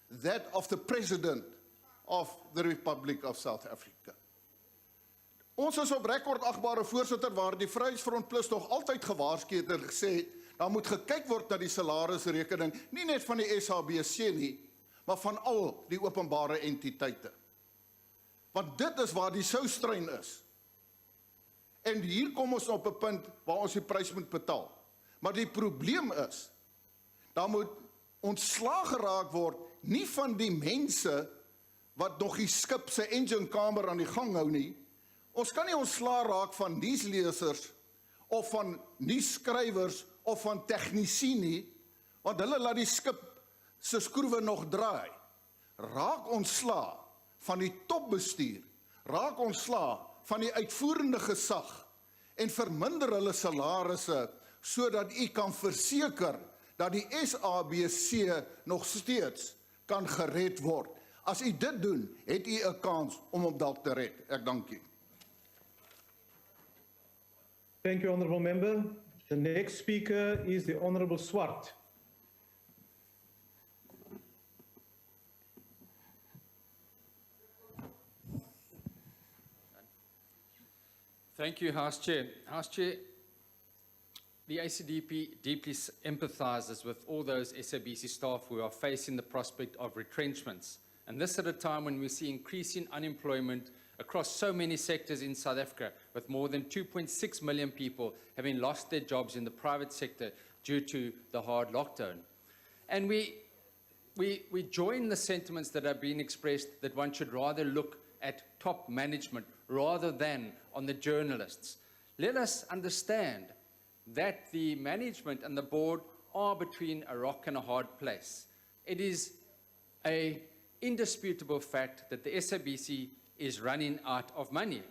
[SPEAKER 7] that of the President of the Republic of South Africa? Ons is op rekord, agbare voorsitter, waar die Vryheidsfront Plus nog altyd gewaarsku het en gesê, daar moet gekyk word na die salarisrekening, nie net van die SABC nie, maar van al die openbare entiteite. Want dit is waar die soustrein is. En hier kom ons op 'n punt waar ons die prys moet betaal. Maar die probleem is, daar moet ontslaag geraak word, nie van die mense wat nog die skip se enginekamer aan die gang hou nie. Ons kan nie ontslaa raak van nuuslesers of van nuusskrywers of van tegnici nie, want hulle laat die skip se skroewe nog draai. Raak ontslaa van die topbestuur, raak ontslaa van die uitvoerende gesag en verminder hulle salarisse sodat u kan verseker dat die SABC nog steeds kan gered word. As u dit doen, het u 'n kans om hom dalk te red. Ek dank u.
[SPEAKER 2] Thank you, Honourable Member. The next speaker is the Honourable Swart.
[SPEAKER 9] Thank you, House Chair. House Chair, the ACDP deeply empathizes with all those SABC staff who are facing the prospect of retrenchments. And this at a time when we see increasing unemployment across so many sectors in South Africa, with more than 2.6 million people having lost their jobs in the private sector due to the hard lockdown. And we join the sentiments that have been expressed that one should rather look at top management rather than on the journalists. Let us understand that the management and the board are between a rock and a hard place. It is an indisputable fact that the SABC is running out of money.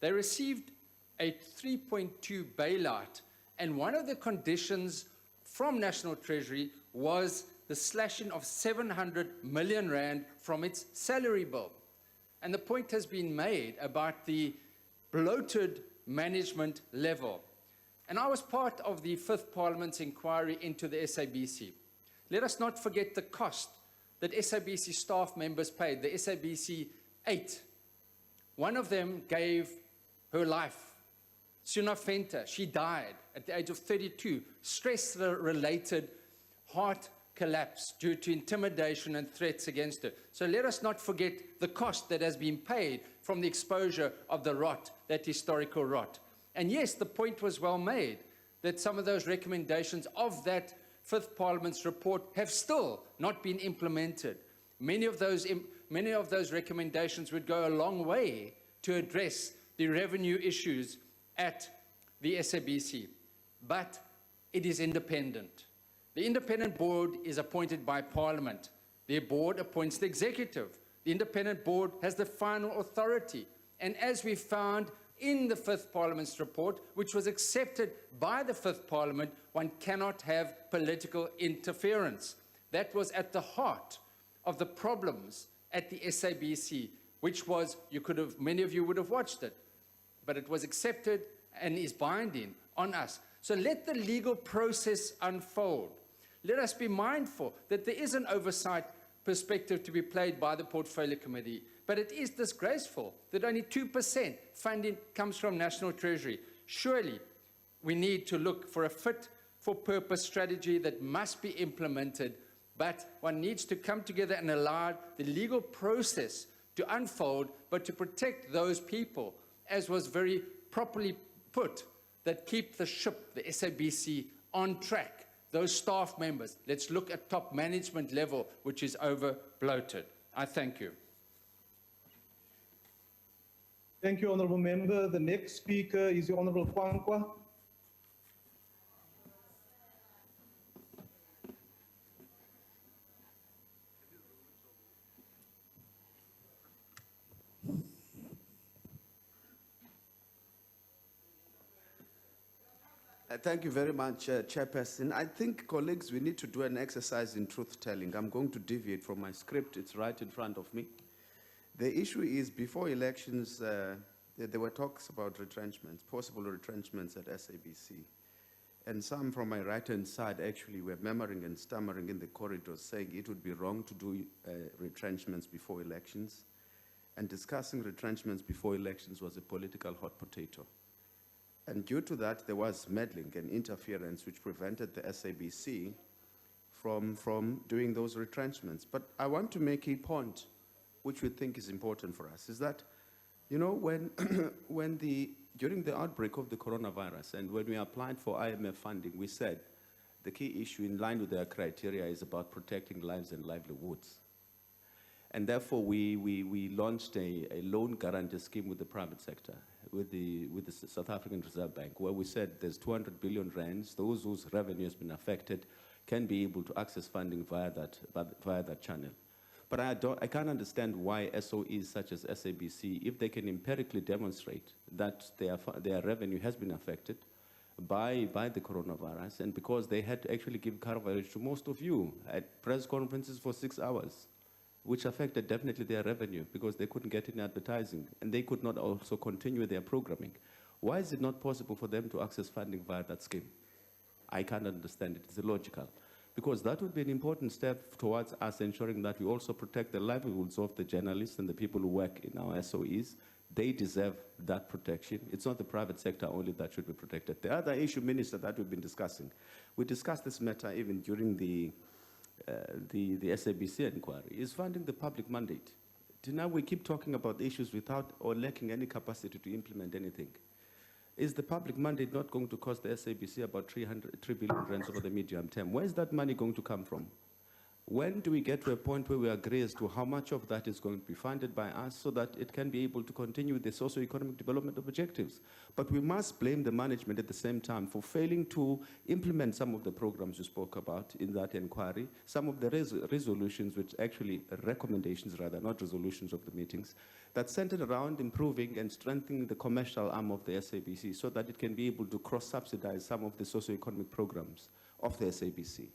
[SPEAKER 9] They received a 3.2 bailout, and one of the conditions from National Treasury was the slashing of 700 million rand from its salary bill. And the point has been made about the bloated management level. And I was part of the 5th Parliament's inquiry into the SABC. Let us not forget the cost that SABC staff members paid, the SABC 8. One of them gave her life. Suna Fenter, she died at the age of 32, stress-related heart collapse due to intimidation and threats against her. So let us not forget the cost that has been paid from the exposure of the rot, that historical rot. And yes, the point was well made that some of those recommendations of that 5th Parliament's report have still not been implemented. Many of those recommendations would go a long way to address the revenue issues at the SABC. But it is independent. The independent board is appointed by Parliament. Their board appoints the executive. The independent board has the final authority. And as we found in the 5th Parliament's report, which was accepted by the 5th Parliament, one cannot have political interference. That was at the heart of the problems at the SABC, which was, many of you would have watched it, but it was accepted and is binding on us. So let the legal process unfold. Let us be mindful that there is an oversight perspective to be played by the Portfolio Committee, but it is disgraceful that only 2% funding comes from National Treasury. Surely we need to look for a fit-for-purpose strategy that must be implemented, but one needs to come together and allow the legal process to unfold, but to protect those people, as was very properly put, that keep the ship, the SABC, on track. Those staff members, let's look at top management level, which is over-bloated. I thank you.
[SPEAKER 2] Thank you, Honourable Member. The next speaker is the Honourable Kwankwa.
[SPEAKER 10] Thank you very much, Chairperson. I think, colleagues, we need to do an exercise in truth-telling. I'm going to deviate from my script. It's right in front of me. The issue is, before elections, there were talks about retrenchments, possible retrenchments at SABC. And some from my right-hand side actually were murmuring and stammering in the corridors, saying it would be wrong to do retrenchments before elections. And discussing retrenchments before elections was a political hot potato. And due to that, there was meddling and interference which prevented the SABC from doing those retrenchments. But I want to make a point which we think is important for us, is that, you know, during the outbreak of the coronavirus and when we applied for IMF funding, we said the key issue in line with their criteria is about protecting lives and livelihoods.
[SPEAKER 11] And therefore, we launched a loan guarantee scheme with the private sector, with the South African Reserve Bank, where we said there's 200 billion rands. Those whose revenue has been affected can be able to access funding via that channel. But I can't understand why SOEs such as SABC, if they can empirically demonstrate that their revenue has been affected by the coronavirus, and because they had to actually give coverage to most of you at press conferences for 6 hours, which affected definitely their revenue because they couldn't get any advertising and they could not also continue their programming. Why is it not possible for them to access funding via that scheme? I can't understand it. It's illogical. Because that would be an important step towards us ensuring that we also protect the livelihoods of the journalists and the people who work in our SOEs. They deserve that protection. It's not the private sector only that should be protected. The other issue, Minister, that we've been discussing, we discussed this matter even during the SABC inquiry, is funding the public mandate. Till now, we keep talking about issues without or lacking any capacity to implement anything. Is the public mandate not going to cost the SABC about 3 billion rands over the medium term? Where is that money going to come from? When do we get to a point where we agree as to how much of that is going to be funded by us so that it can be able to continue with the socio-economic development objectives? But we must blame the management at the same time for failing to implement some of the programs you spoke about in that inquiry, some of the resolutions, which actually recommendations rather, not resolutions of the meetings, that centered around improving and strengthening the commercial arm of the SABC so that it can be able to cross-subsidize some of the socio-economic programs of the SABC.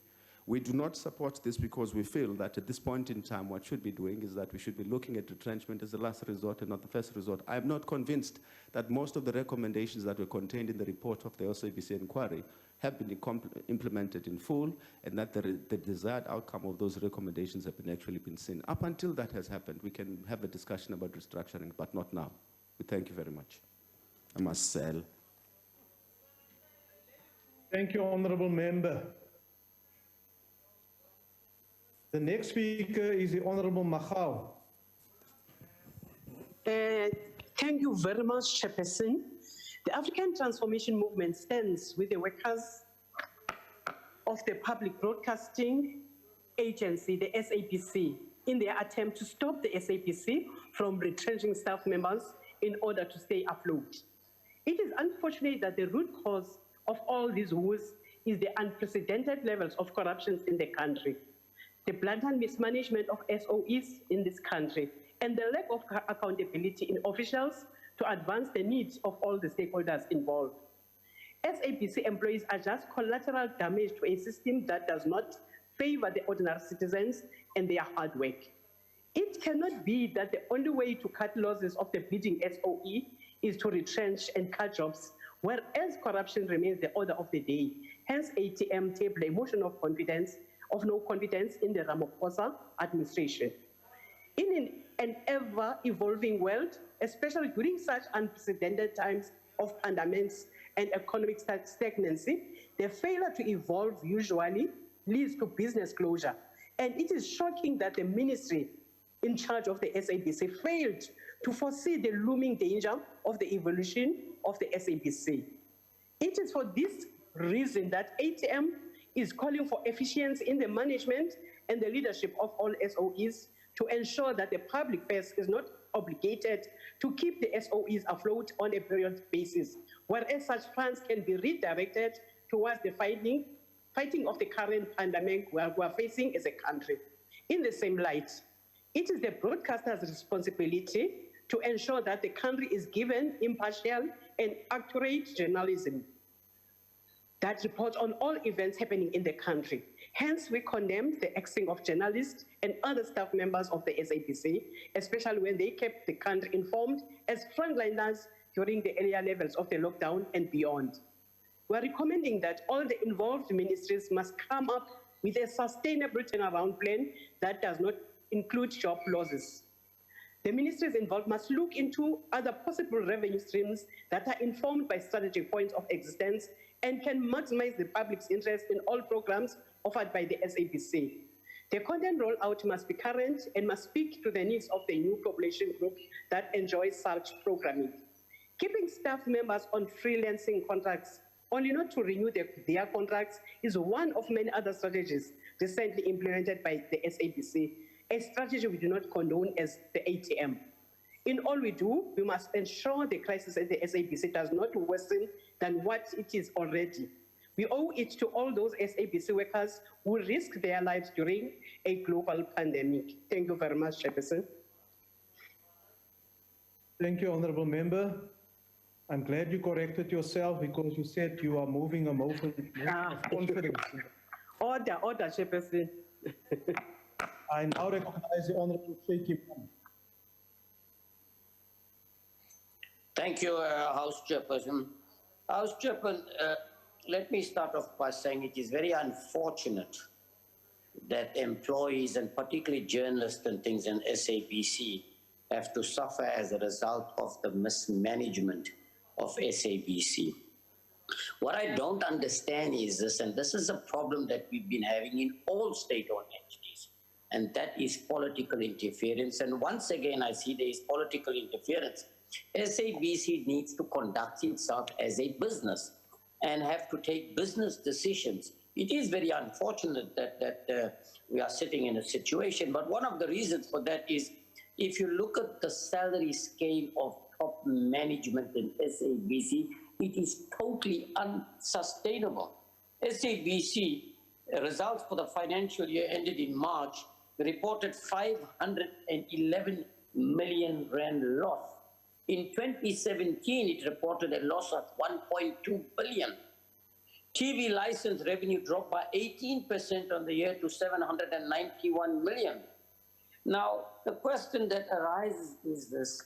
[SPEAKER 11] We do not support this because we feel that at this point in time, what should be doing is that we should be looking at retrenchment as the last resort and not the first resort. I am not convinced that most of the recommendations that were contained in the report of the SABC inquiry have been implemented in full, and that the desired outcome of those recommendations have actually been seen. Up until that has happened, we can have a discussion about restructuring, but not now. We thank you very much. I must sell.
[SPEAKER 2] Thank you, Honourable Member. The next speaker is the Honourable Magau.
[SPEAKER 12] Thank you very much, Chairperson. The African Transformation Movement stands with the workers of the Public Broadcasting Agency, the SABC, in their attempt to stop the SABC from retrenching staff members in order to stay afloat. It is unfortunate that the root cause of all these woes is the unprecedented levels of corruption in the country, the blatant mismanagement of SOEs in this country, and the lack of accountability in officials to advance the needs of all the stakeholders involved. SABC employees are just collateral damage to a system that does not favor the ordinary citizens and their hard work. It cannot be that the only way to cut losses of the bleeding SOE is to retrench and cut jobs, whereas corruption remains the order of the day. Hence, ATM table a motion of no confidence in the Ramaphosa administration. In an ever-evolving world, especially during such unprecedented times of pandemics and economic stagnancy, the failure to evolve usually leads to business closure. And it is shocking that the ministry in charge of the SABC failed to foresee the looming danger of the evolution of the SABC. It is for this reason that ATM is calling for efficiency in the management and the leadership of all SOEs to ensure that the public purse is not obligated to keep the SOEs afloat on a periodic basis, whereas such funds can be redirected towards the fighting of the current pandemic we are facing as a country. In the same light, it is the broadcaster's responsibility to ensure that the country is given impartial and accurate journalism that reports on all events happening in the country. Hence, we condemn the axing of journalists and other staff members of the SABC, especially when they kept the country informed as frontliners during the earlier levels of the lockdown and beyond. We are recommending that all the involved ministries must come up with a sustainable turnaround plan that does not include job losses. The ministries involved must look into other possible revenue streams that are informed by strategic points of existence and can maximize the public's interest in all programs offered by the SABC. The content rollout must be current and must speak to the needs of the new population group that enjoys such programming. Keeping staff members on freelancing contracts only not to renew their contracts is one of many other strategies recently implemented by the SABC. a strategy we do not condone as the ATM. In all we do, we must ensure the crisis at the SABC does not worsen than what it is already. We owe it to all those SABC workers who risk their lives during a global pandemic. Thank you very much, Chairperson.
[SPEAKER 2] Thank you, Honourable Member. I'm glad you corrected yourself because you said you are moving a motion of confidence.
[SPEAKER 12] Order, Chairperson.
[SPEAKER 2] I now recognize the Honourable Shaky Mam.
[SPEAKER 13] Thank you, House Chairperson. House Chairperson, let me start off by saying it is very unfortunate that employees and particularly journalists and things in SABC have to suffer as a result of the mismanagement of SABC. What I don't understand is this, and this is a problem that we've been having in all state-owned entities, and that is political interference. And once again, I see there is political interference. SABC needs to conduct itself as a business and have to take business decisions. It is very unfortunate that we are sitting in a situation, but one of the reasons for that is if you look at the salary scale of top management in SABC, it is totally unsustainable. SABC results for the financial year ended in March reported 511 million rand loss. In 2017, it reported a loss of 1.2 billion. TV license revenue dropped by 18% on the year to 791 million. Now, the question that arises is this,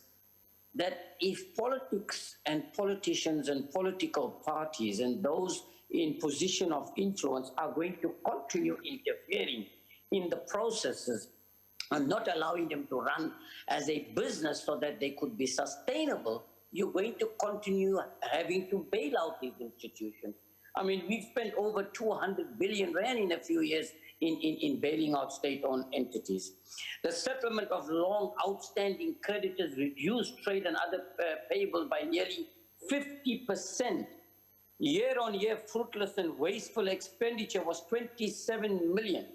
[SPEAKER 13] that if politics and politicians and political parties and those in position of influence are going to continue interfering in the processes and not allowing them to run as a business so that they could be sustainable, you're going to continue having to bail out these institutions. I mean, we've spent over 200 billion rand in a few years in bailing out state-owned entities. The settlement of long outstanding creditors reduced trade and other payables by nearly 50%. Year-on-year fruitless and wasteful expenditure was 27 million.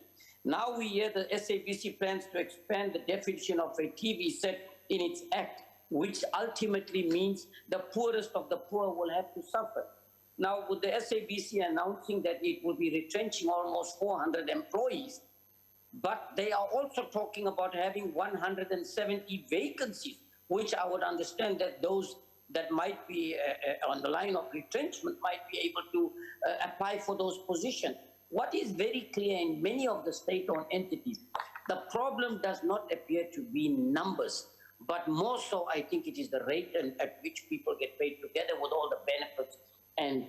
[SPEAKER 13] Now we hear the SABC plans to expand the definition of a TV set in its act, which ultimately means the poorest of the poor will have to suffer. Now, with the SABC announcing that it will be retrenching almost 400 employees, but they are also talking about having 170 vacancies, which I would understand that those that might be on the line of retrenchment might be able to apply for those positions. What is very clear in many of the state-owned entities, the problem does not appear to be numbers, but more so I think it is the rate at which people get paid together with all the benefits and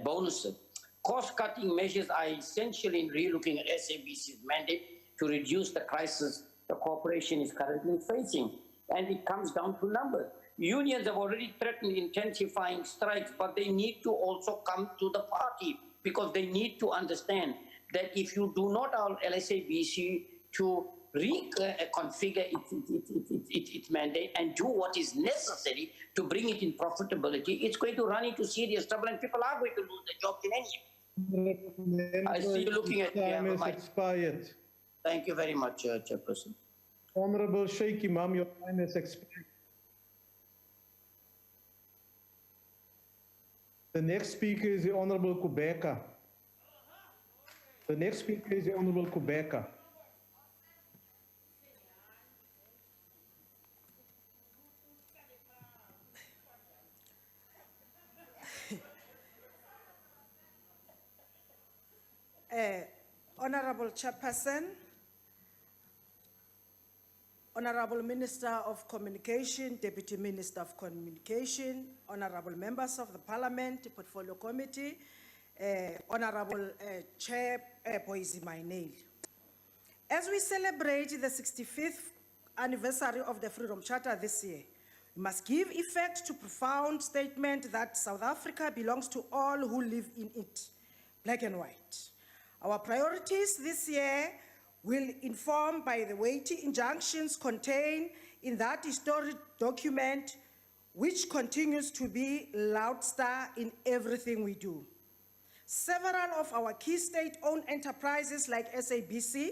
[SPEAKER 13] bonuses. Cost-cutting measures are essential in relooking at SABC's mandate to reduce the crisis the corporation is currently facing. And it comes down to numbers. Unions have already threatened intensifying strikes, but they need to also come to the party because they need to understand that if you do not allow SABC to reconfigure its mandate and do what is necessary to bring it in profitability, it's going to run into serious trouble and people are going to lose their jobs in any event. I see you looking at
[SPEAKER 2] Time has expired.
[SPEAKER 13] Thank you very much, Chairperson.
[SPEAKER 2] Honourable Shaky Mam, your time has expired. The next speaker is the Honourable Kubeka. The next speaker is the Honourable Kubeka.
[SPEAKER 1] Honorable Chairperson, Honorable Minister of Communication, Deputy Minister of Communication, Honorable Members of the Parliament, Portfolio Committee, Honorable Chair Boise Mainel. As we celebrate the 65th anniversary of the Freedom Charter this year, we must give effect to profound statement that South Africa belongs to all who live in it, black and white. Our priorities this year will inform by the weighty injunctions contained in that historic document, which continues to be lodestar in everything we do. Several of our key state-owned enterprises like SABC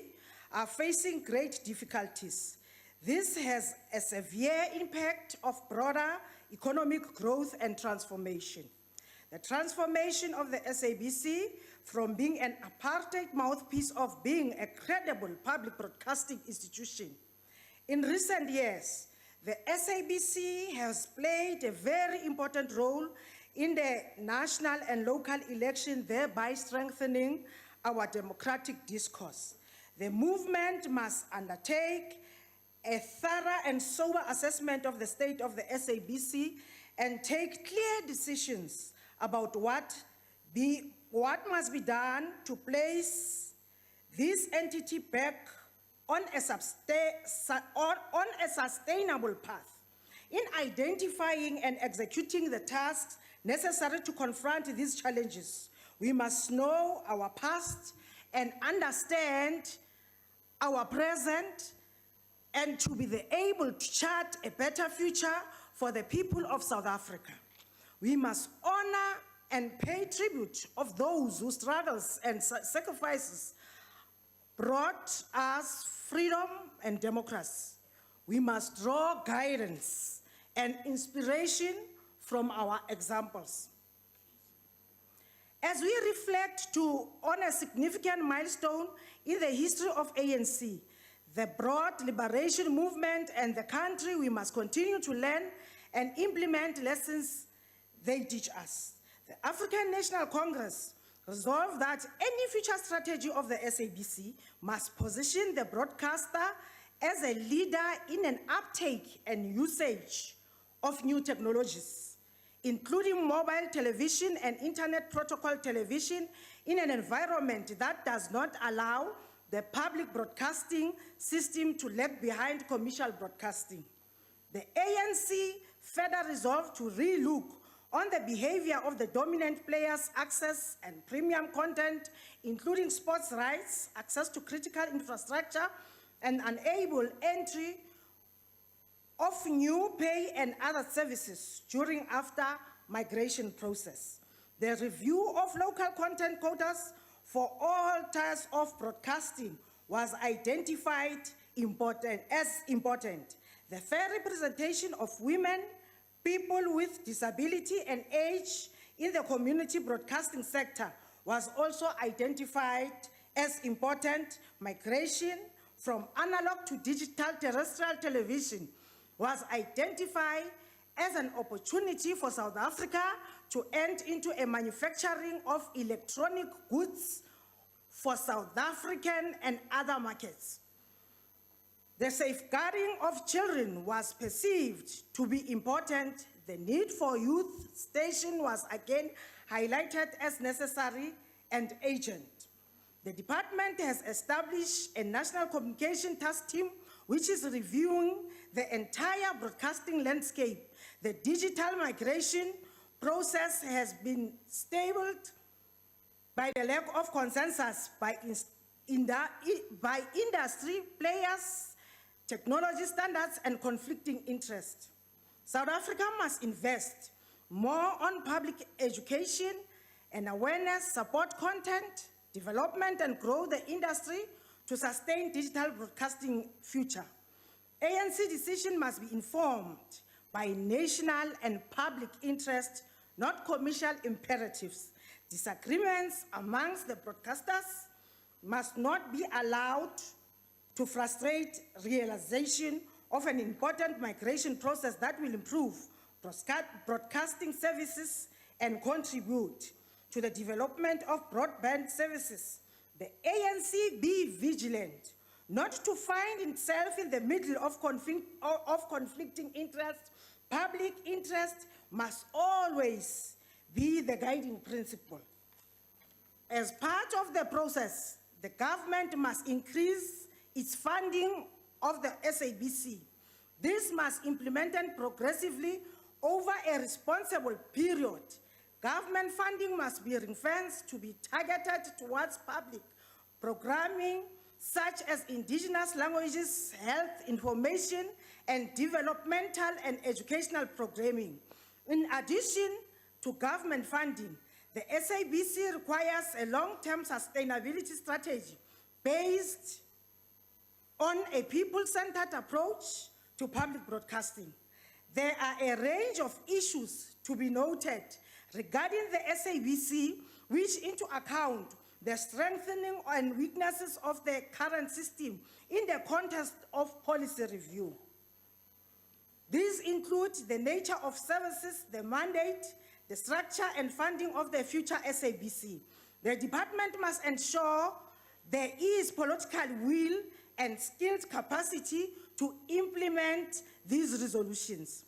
[SPEAKER 1] are facing great difficulties. This has a severe impact of broader economic growth and transformation. The transformation of the SABC from being an apartheid mouthpiece of being a credible public broadcasting institution. In recent years, the SABC has played a very important role in the national and local election, thereby strengthening our democratic discourse. The movement must undertake a thorough and sober assessment of the state of the SABC and take clear decisions about what must be done to place this entity back on a sustainable path. In identifying and executing the tasks necessary to confront these challenges, we must know our past and understand our present, and to be able to chart a better future for the people of South Africa. We must honor and pay tribute of those whose struggles and sacrifices brought us freedom and democracy. We must draw guidance and inspiration from our examples. As we reflect on a significant milestone in the history of ANC, the broad liberation movement and the country, we must continue to learn and implement lessons they teach us. The African National Congress resolved that any future strategy of the SABC must position the broadcaster as a leader in an uptake and usage of new technologies, including mobile television and internet protocol television, in an environment that does not allow the public broadcasting system to lag behind commercial broadcasting. The ANC further resolved to re-look on the behavior of the dominant players' access and premium content, including sports rights, access to critical infrastructure, and unable entry of new pay and other services during after migration process. The review of local content quotas for all types of broadcasting was identified as important. The fair representation of women, people with disability and age in the community broadcasting sector was also identified as important. Migration from analog to digital terrestrial television was identified as an opportunity for South Africa to enter into a manufacturing of electronic goods for South African and other markets. The safeguarding of children was perceived to be important. The need for youth station was again highlighted as necessary and urgent. The department has established a national communication task team which is reviewing the entire broadcasting landscape. The digital migration process has been stabled by the lack of consensus by industry players, technology standards, and conflicting interests. South Africa must invest more on public education and awareness, support content development, and grow the industry to sustain digital broadcasting future. ANC decision must be informed by national and public interest, not commercial imperatives. Disagreements amongst the broadcasters must not be allowed to frustrate realization of an important migration process that will improve broadcasting services and contribute to the development of broadband services. The ANC be vigilant not to find itself in the middle of conflicting interests. Public interest must always be the guiding principle. As part of the process, the government must increase its funding of the SABC. This must be implemented progressively over a responsible period. Government funding must be ring-fenced to be targeted towards public programming such as indigenous languages, health, information, and developmental and educational programming. In addition to government funding, the SABC requires a long-term sustainability strategy based
[SPEAKER 14] on a people-centered approach to public broadcasting. There are a range of issues to be noted regarding the SABC, which into account the strengthening and weaknesses of the current system in the context of policy review. These include the nature of services, the mandate, the structure and funding of the future SABC. The department must ensure there is political will and skilled capacity to implement these resolutions.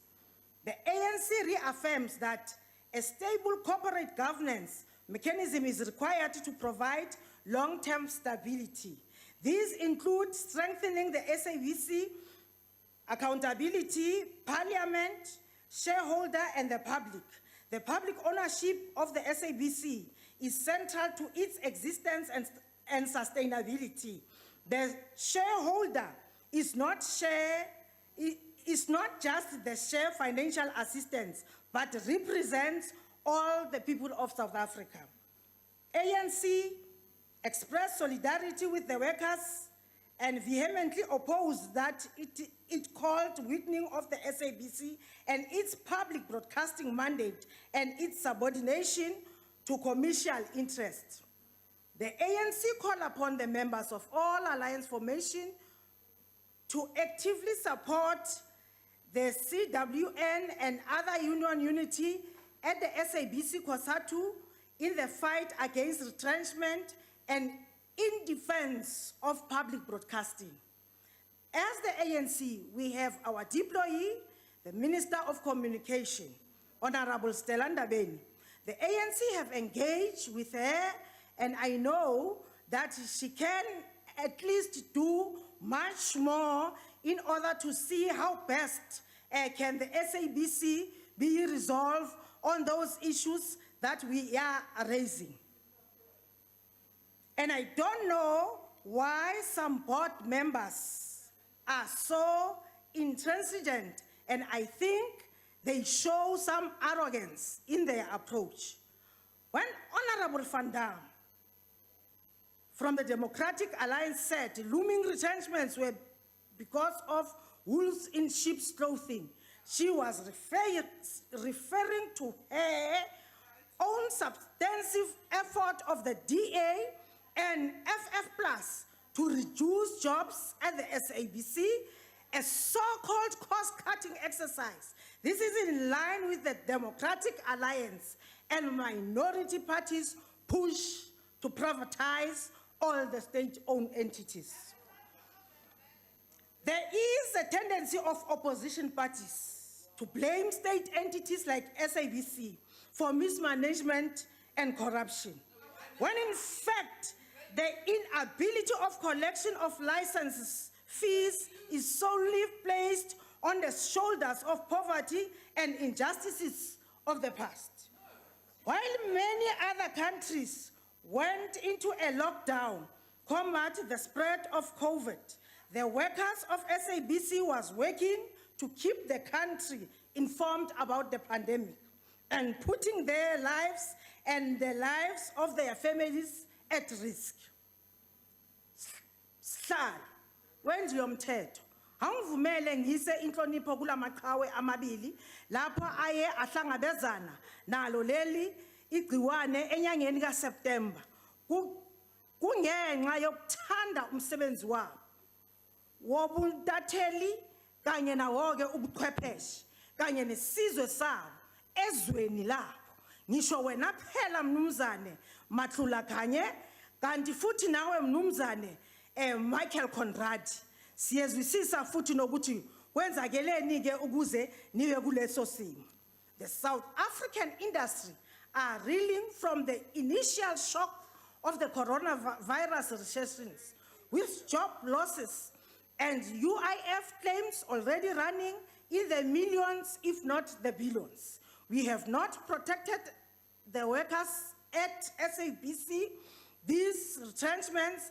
[SPEAKER 14] The ANC reaffirms that a stable corporate governance mechanism is required to provide long-term stability. These include strengthening the SABC, accountability, parliament, shareholder, and the public. The public ownership of the SABC is central to its existence and sustainability. The shareholder is not just the share financial assistance, but represents all the people of South Africa. ANC expressed solidarity with the workers and vehemently opposed that it called weakening of the SABC and its public broadcasting mandate and its subordination to commercial interests. The ANC called upon the members of all alliance formation to actively support the CWN and other union unity at the SABC COSATU in the fight against retrenchment and in defense of public broadcasting. As the ANC, we have our deployee, the Minister of Communication, Honorable Stella Ndabeni. The ANC have engaged with her, and I know that she can at least do much more in order to see how best can the SABC be resolved on those issues that we are raising. And I don't know why some board members are so intransigent, and I think they show some arrogance in their approach. When Honorable Van Dam from the Democratic Alliance said looming retrenchments were because of wolves in sheep's clothing, she was referring to her own substantive effort of the DA and FF Plus to reduce jobs at the SABC, a so-called cost-cutting exercise. This is in line with the Democratic Alliance and minority parties' push to privatize all the state-owned entities. There is a tendency of opposition parties to blame state entities like SABC for mismanagement and corruption, when in fact, the inability of collection of licenses fees is solely placed on the shoulders of poverty and injustices of the past. While many other countries went into a lockdown to combat the spread of COVID, the workers of SABC was working to keep the country informed about the pandemic and putting their lives and the lives of their families at risk. Hlala, wenziwe umthetho. Angivumele ngise inhlonipho kulamaqhawe amabili lapho aye ahlangabezana nalo leli igciwane enyangeni kaSeptember. Kungenxa yokuthanda umsebenzi wabo. Wobuntatheli kanye nawo ke ubuchwepheshe kanye nesizwe sabo ezweni lapho. Ngisho wena phela mnumzane Matlula kanye kanti futhi nawe mnumzane Michael Conrad siyezwisisa futhi nokuthi kwenzakeleni ke ukuze niwe kuleso simo. The South African industry are reeling from the initial shock of the coronavirus recessions, with job losses and UIF claims already running in the millions, if not the billions. We have not protected the workers at SABC. These retrenchments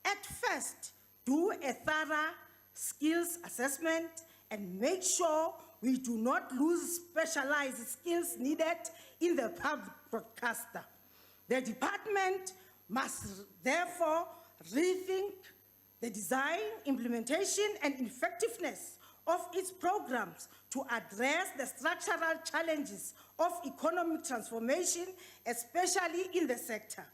[SPEAKER 14] at first do a thorough skills assessment and make sure we do not lose specialized skills needed in the public broadcaster. The department must therefore rethink the design, implementation, and effectiveness of its programs to address the structural challenges of economic transformation, especially in the sector,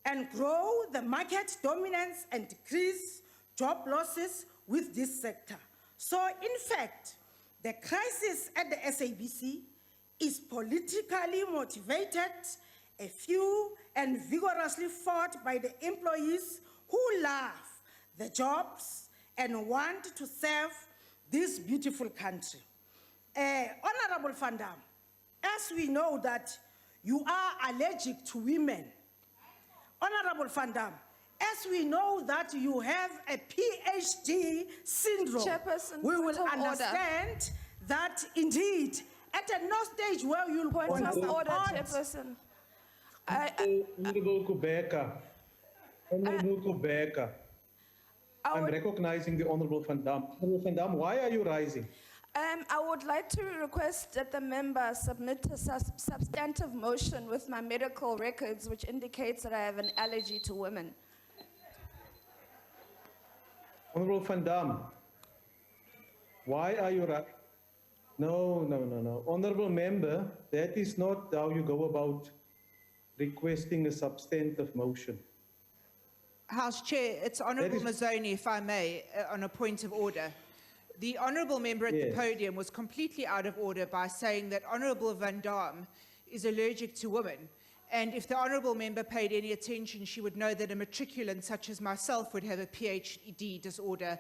[SPEAKER 14] and grow the market dominance and decrease job losses with this sector. So in fact, the crisis at the SABC is politically motivated, a few and vigorously fought by the employees who love the jobs and want to serve this beautiful country. Honorable Van Dam, as we know that you are allergic to women, Honorable Van Dam, as we know that you have a PhD syndrome,
[SPEAKER 5] Chairperson,
[SPEAKER 14] we will
[SPEAKER 5] point of order.
[SPEAKER 14] understand that indeed at no stage where you'll
[SPEAKER 5] Point of order,
[SPEAKER 14] support-
[SPEAKER 5] Chairperson.
[SPEAKER 2] Honorable Kubeka. Honorable Kubeka. I'm
[SPEAKER 5] would-
[SPEAKER 2] recognizing the Honorable Van Dam. Honorable Van Dam, why are you rising?
[SPEAKER 5] I would like to request that the member submit a substantive motion with my medical records, which indicates that I have an allergy to women.
[SPEAKER 2] Honorable Van Dam, why are you rising? No. Honorable member, that is not how you go about requesting a substantive motion.
[SPEAKER 15] House Chair, it's Honourable
[SPEAKER 2] That is-
[SPEAKER 15] Mazzoni, if I may, on a point of order. The Honourable member at the
[SPEAKER 2] Yes.
[SPEAKER 15] podium was completely out of order by saying that Honourable Van Dam is allergic to women. And if the Honourable member paid any attention, she would know that a matriculant such as myself would have a PhD disorder,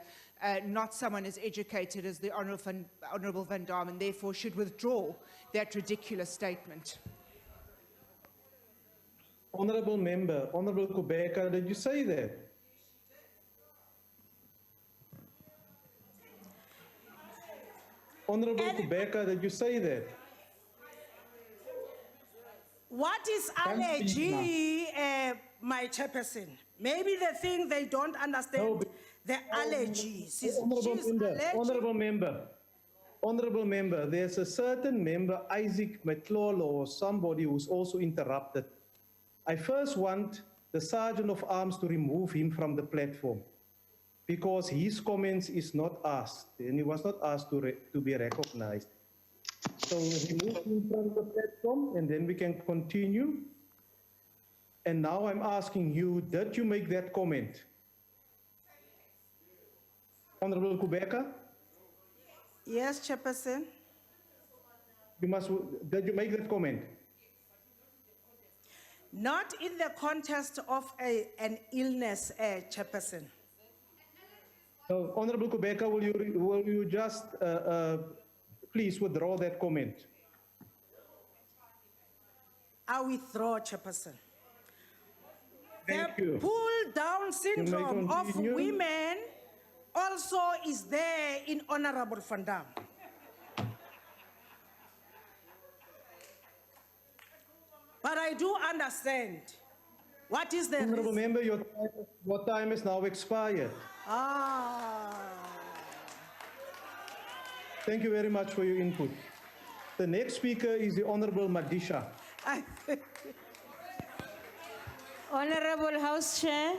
[SPEAKER 15] not someone as educated as the Honourable Van Dam, and therefore should withdraw that ridiculous statement.
[SPEAKER 2] Honorable member, Honorable Kubeka, did you say that? Honorable Kubeka, did you say that?
[SPEAKER 14] What is
[SPEAKER 2] Can't speak
[SPEAKER 14] allergy, my chairperson? Maybe they think they don't understand the allergies. She's
[SPEAKER 2] Honorable member, there's a certain member, Isaac McClawlaw, or somebody who's also interrupted. I first want the Sergeant of Arms to remove him from the platform because his comments is not asked and he was not asked to be recognized. So remove him from the platform and then we can continue. And now I'm asking you, did you make that comment? Honorable Kubeka?
[SPEAKER 14] Yes, chairperson.
[SPEAKER 2] Did you make that comment?
[SPEAKER 14] Not in the context of an illness, chairperson.
[SPEAKER 2] So, Honorable Kubeka, will you just please withdraw that comment?
[SPEAKER 14] I withdraw, chairperson.
[SPEAKER 2] Thank
[SPEAKER 14] The
[SPEAKER 2] you.
[SPEAKER 14] pull-down syndrome of
[SPEAKER 2] continue.
[SPEAKER 14] women also is there in Honorable Van Dam. But I do understand what is the
[SPEAKER 2] Honorable
[SPEAKER 14] reason.
[SPEAKER 2] member, your time is now expired. Thank you very much for your input. The next speaker is the Honorable Madisha.
[SPEAKER 6] Honorable House Chair,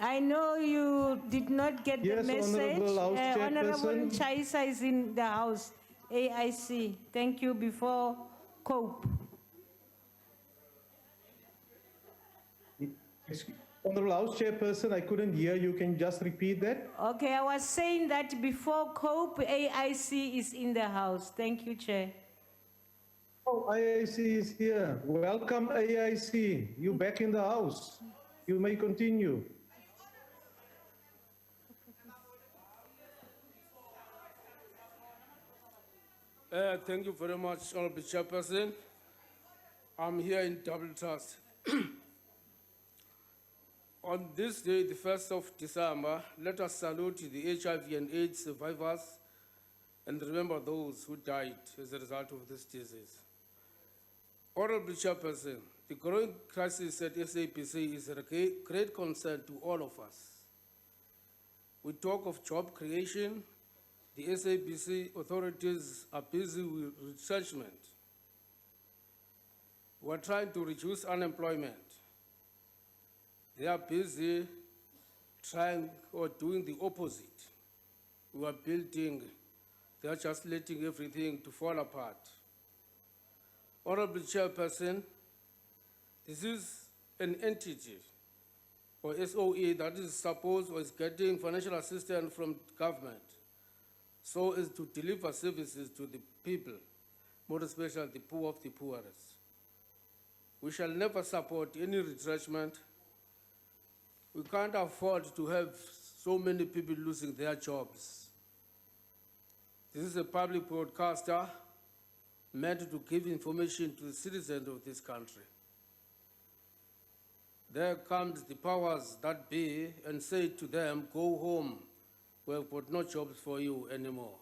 [SPEAKER 6] I know you did not get
[SPEAKER 2] Yes,
[SPEAKER 6] the message.
[SPEAKER 2] Honorable House
[SPEAKER 6] Honorable
[SPEAKER 2] Chairperson.
[SPEAKER 6] Chaisa is in the House, AIC. Thank you before COPE.
[SPEAKER 2] Honorable House Chairperson, I couldn't hear you. Can you just repeat that?
[SPEAKER 6] Okay, I was saying that before COPE, AIC is in the House. Thank you, Chair.
[SPEAKER 2] Oh, AIC is here. Welcome, AIC. You back in the House. You may continue.
[SPEAKER 16] Thank you very much, Honorable Chairperson. I'm here in double task. On this day, the 1st of December, let us salute the HIV and AIDS survivors and remember those who died as a result of this disease. Honorable Chairperson, the growing crisis at SABC is a great concern to all of us. We talk of job creation. The SABC authorities are busy with retrenchment. We're trying to reduce unemployment. They are busy trying or doing the opposite. We are building, they are just letting everything to fall apart. Honorable Chairperson, this is an entity or SOE that is supposed or is getting financial assistance from government so as to deliver services to the people, more especially the poor of the poorest. We shall never support any retrenchment. We can't afford to have so many people losing their jobs. This is a public broadcaster meant to give information to the citizens of this country. There comes the powers that be and say to them, go home, we have got no jobs for you anymore.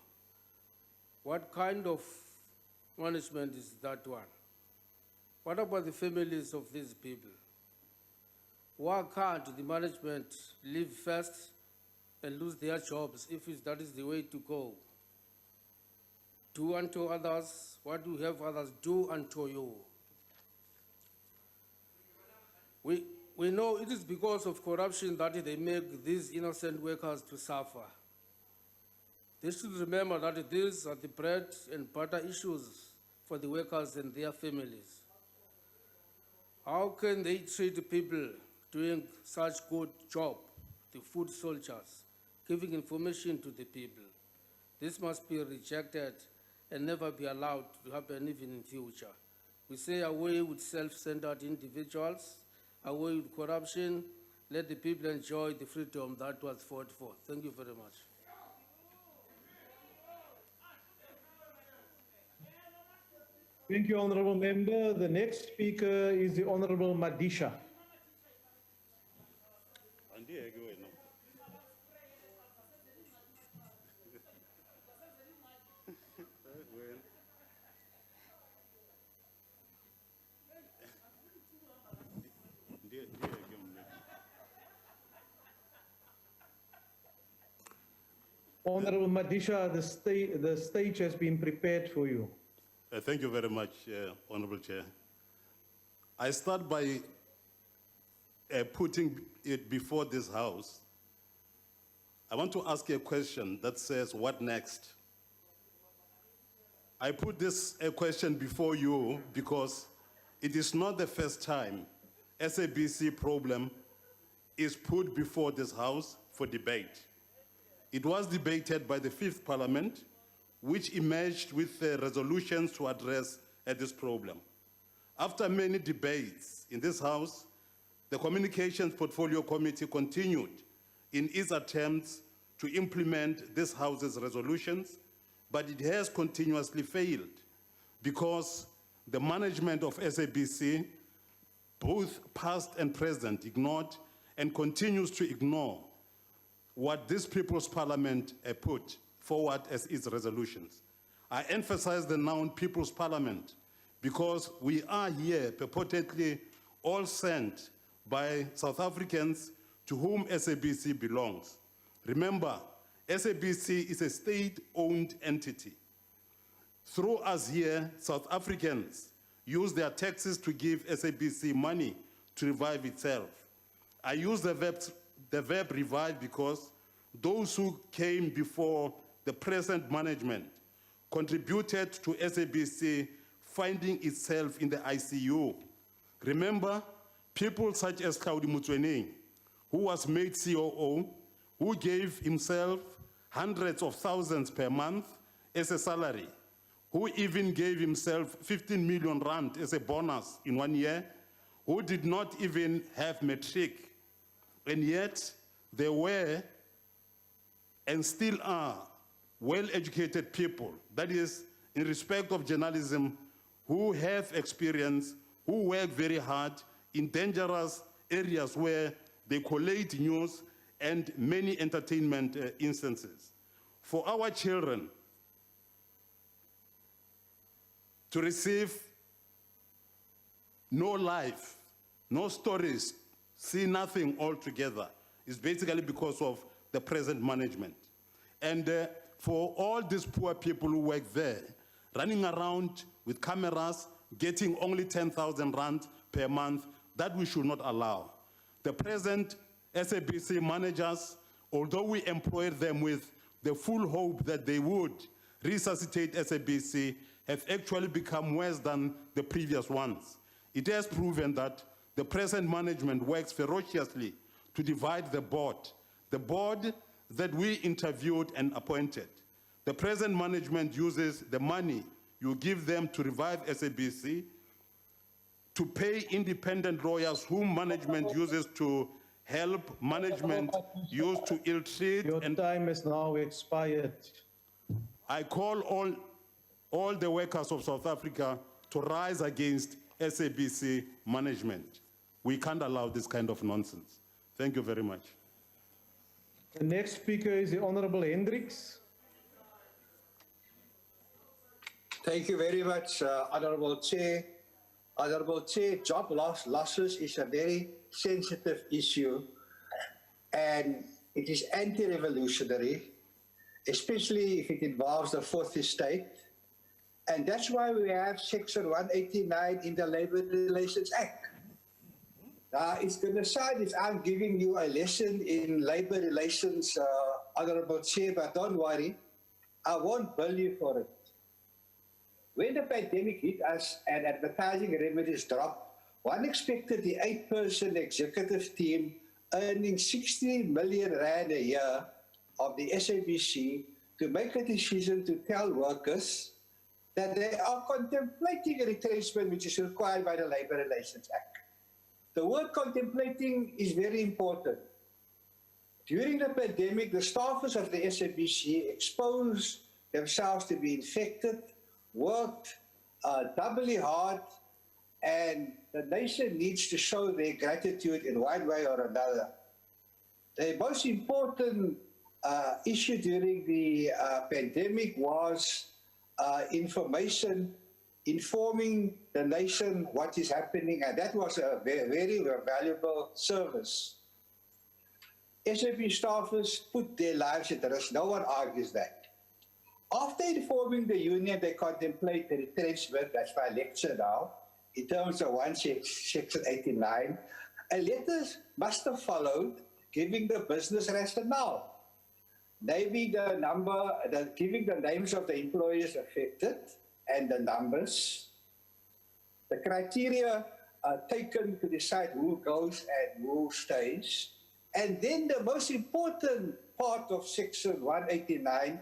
[SPEAKER 16] What kind of management is that one? What about the families of these people? Why can't the management leave first and lose their jobs if that is the way to go? Do unto others what you have others do unto you. We know it is because of corruption that they make these innocent workers to suffer. They should remember that these are the bread and butter issues for the workers and their families. How can they treat people doing such good job, the food soldiers, giving information to the people? This must be rejected and never be allowed to happen even in future. We say away with self-centered individuals, away with corruption, let the people enjoy the freedom that was fought for. Thank you very much.
[SPEAKER 2] Thank you, Honourable Member. The next speaker is the Honourable Madisha. Honourable Madisha, the stage has been prepared for you.
[SPEAKER 17] Thank you very much, Honourable Chair. I start by putting it before this House. I want to ask a question that says, what next? I put this question before you because it is not the first time SABC problem is put before this House for debate. It was debated by the 5th Parliament, which emerged with resolutions to address this problem. After many debates in this House, the Communications Portfolio Committee continued in its attempts to implement this House's resolutions, but it has continuously failed because the management of SABC, both past and present, ignored and continues to ignore what this People's Parliament put forward as its resolutions. I emphasize the noun People's Parliament because we are here purportedly all sent by South Africans to whom SABC belongs. Remember, SABC is a state-owned entity. Through us here, South Africans use their taxes to give SABC money to revive itself. I use the verb revive because those who came before the present management contributed to SABC finding itself in the ICU. Remember, people such as Claudi Mutweneng, who was made COO, who gave himself hundreds of thousands per month as a salary, who even gave himself 15 million rand as a bonus in 1 year, who did not even have matric, and yet there were and still are well-educated people, that is, in respect of journalism, who have experience, who work very hard in dangerous areas where they collate news and many entertainment instances. For our children to receive no life, no stories, see nothing altogether, is basically because of the present management. And for all these poor people who work there, running around with cameras, getting only 10,000 rand per month, that we should not allow. The present SABC managers, although we employed them with the full hope that they would resuscitate SABC, have actually become worse than the previous ones. It has proven that the present management works ferociously to divide the board that we interviewed and appointed. The present management uses the money you give them to revive SABC to pay independent lawyers whom management uses to help management used to ill-treat.
[SPEAKER 2] Your time has now expired.
[SPEAKER 17] I call all the workers of South Africa to rise against SABC management. We can't allow this kind of nonsense. Thank you very much.
[SPEAKER 2] The next speaker is the Honorable Hendricks.
[SPEAKER 18] Thank you very much, Honorable Chair. Honorable Chair, job losses is a very sensitive issue, and it is anti-revolutionary, especially if it involves the fourth estate. And that's why we have Section 189 in the Labour Relations Act. Now, it's going to sound if I'm giving you a lesson in labour relations, Honorable Chair, but don't worry, I won't bill you for it. When the pandemic hit us and advertising revenues dropped, one expected the 8-person executive team earning 60 million rand a year of the SABC to make a decision to tell workers that they are contemplating a retrenchment which is required by the Labour Relations Act. The word contemplating is very important. During the pandemic, the staffers of the SABC exposed themselves to be infected, worked doubly hard, and the nation needs to show their gratitude in one way or another. The most important issue during the pandemic was information, informing the nation what is happening, and that was a very valuable service. SAP staffers put their lives at risk, no one argues that. After informing the union, they contemplate the retrenchment, that's my lecture now, in terms of Section 89, a letter must have followed giving the business rationale, naming giving the names of the employees affected and the numbers, the criteria taken to decide who goes and who stays, and then the most important part of Section 189,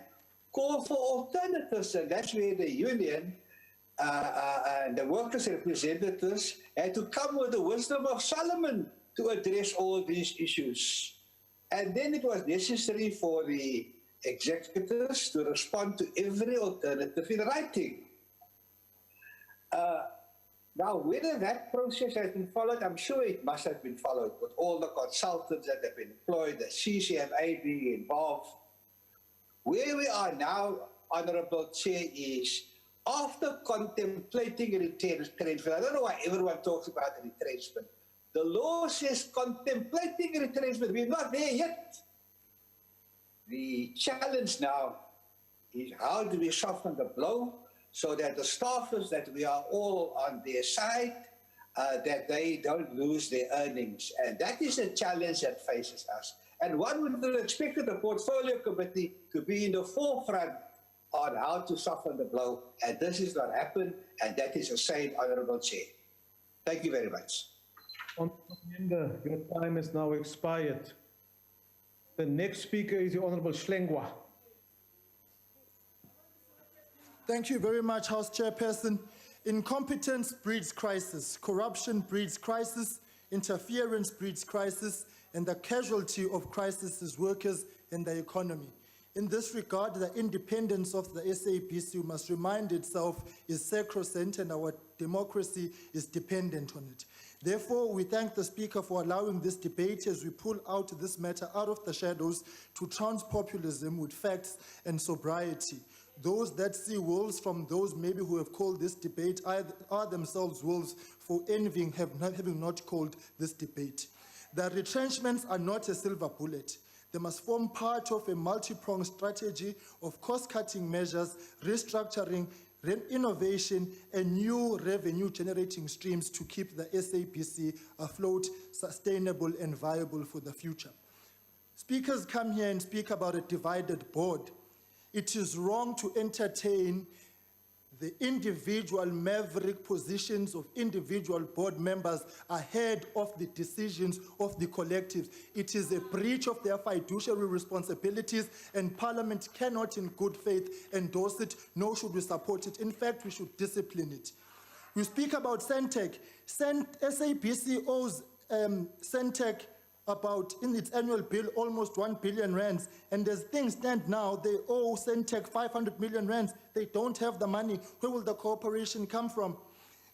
[SPEAKER 18] call for alternatives, and that's where the union and the workers' representatives had to come with the wisdom of Solomon to address all these issues. And then it was necessary for the executives to respond to every alternative in writing. Now, whether that process has been followed, I'm sure it must have been followed with all the consultants that have been employed, the CCMA being involved. Where we are now, Honorable Chair, is after contemplating retrenchment, I don't know why everyone talks about retrenchment. The law says contemplating retrenchment. We're not there yet. The challenge now is how do we soften the blow so that the staffers, that we are all on their side, that they don't lose their earnings. And that is a challenge that faces us. And one would have expected the Portfolio Committee to be in the forefront on how to soften the blow. And this is what happened, and that is a shame, Honorable Chair. Thank you very much.
[SPEAKER 2] Honourable Member, your time has now expired. The next speaker is the Honourable Schlengwa.
[SPEAKER 19] Thank you very much, House Chairperson. Incompetence breeds crisis, corruption breeds crisis, interference breeds crisis, and the casualty of crisis is workers and the economy. In this regard, the independence of the SABC must remind itself is sacrosanct and our democracy is dependent on it. Therefore, we thank the Speaker for allowing this debate as we pull out this matter out of the shadows to trounce populism with facts and sobriety. Those that see wolves from those maybe who have called this debate are themselves wolves for envying having not called this debate. The retrenchments are not a silver bullet. They must form part of a multi-pronged strategy of cost-cutting measures, restructuring, innovation, and new revenue generating streams to keep the SABC afloat, sustainable and viable for the future. Speakers come here and speak about a divided board. It is wrong to entertain the individual maverick positions of individual board members ahead of the decisions of the collectives. It is a breach of their fiduciary responsibilities, and Parliament cannot in good faith endorse it, nor should we support it. In fact, we should discipline it. We speak about Centec. SABC owes Centec about, in its annual bill, almost 1 billion rands. And as things stand now, they owe Centec 500 million rands. They don't have the money. Where will the cooperation come from?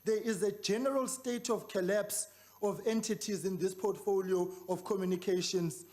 [SPEAKER 19] There is a general state of collapse of entities in this portfolio of communications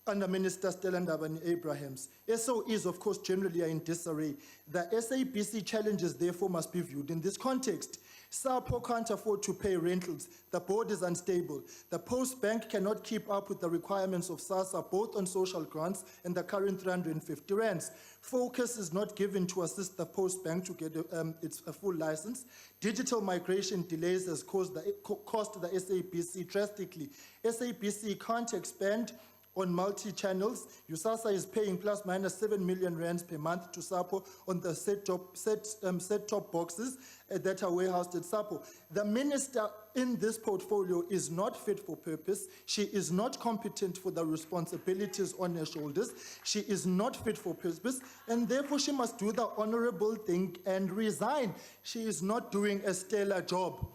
[SPEAKER 19] under Minister Stella Ndabeni-Abrahams. SOEs, of course, generally are in disarray. The SABC challenges, therefore, must be viewed in this context. SAPO can't afford to pay rentals. The board is unstable. The Post Bank cannot keep up with the requirements of SASSA, both on social grants and the current 350 rands. Focus is not given to assist the Post Bank to get its full license. Digital migration delays has cost the SABC drastically. SABC can't expand on multi-channels. USASA is paying plus minus 7 million rands per month to SAPO on the set-top boxes that are warehoused at SAPO. The minister in this portfolio is not fit for purpose. She is not competent for the responsibilities on her shoulders. She is not fit for purpose, and therefore she must do the honorable thing and resign. She is not doing a stellar job.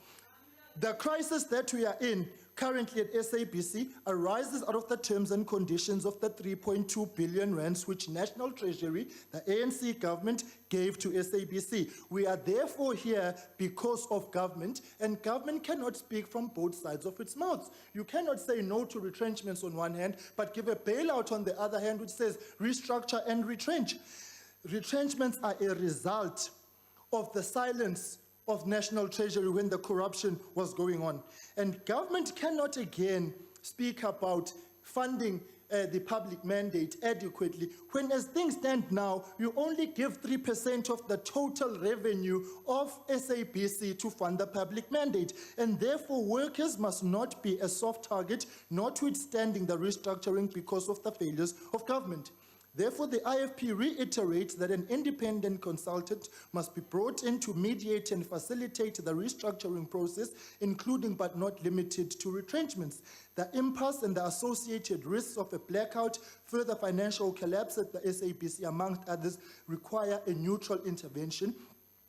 [SPEAKER 19] The crisis that we are in currently at SABC arises out of the terms and conditions of the 3.2 billion rands which National Treasury, the ANC government, gave to SABC. We are therefore here because of government, and government cannot speak from both sides of its mouth. You cannot say no to retrenchments on one hand, but give a bailout on the other hand, which says restructure and retrench. Retrenchments are a result of the silence of National Treasury when the corruption was going on. And government cannot again speak about funding the public mandate adequately when, as things stand now, you only give 3% of the total revenue of SABC to fund the public mandate. And therefore, workers must not be a soft target, notwithstanding the restructuring because of the failures of government. Therefore, the IFP reiterates that an independent consultant must be brought in to mediate and facilitate the restructuring process, including but not limited to retrenchments. The impasse and the associated risks of a blackout, further financial collapse at the SABC, amongst others, require a neutral intervention,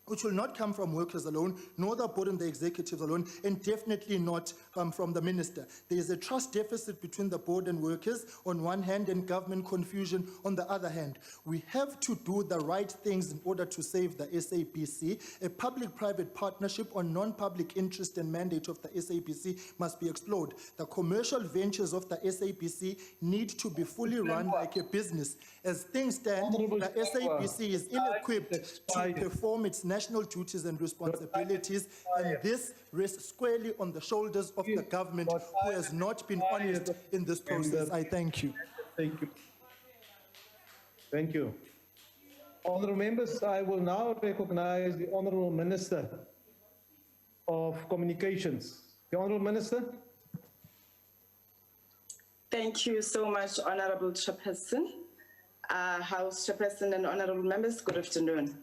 [SPEAKER 19] which will not come from workers alone, nor the board and the executives alone, and definitely not from the minister. There is a trust deficit between the board and workers on one hand and government confusion on the other hand. We have to do the right things in order to save the SABC. A public-private partnership on non-public interest and mandate of the SABC must be explored. The commercial ventures of the SABC need to be fully run like a business. As things stand, the SABC is ill-equipped to perform its national duties and responsibilities, and this rests squarely on the shoulders of the government, who has not been honest in this process. I thank you.
[SPEAKER 2] Thank you. Thank you. Honourable members, I will now recognize the Honourable Minister of Communications. The Honourable Minister.
[SPEAKER 20] Thank you so much, Honourable Chairperson, House Chairperson and Honourable members, good afternoon.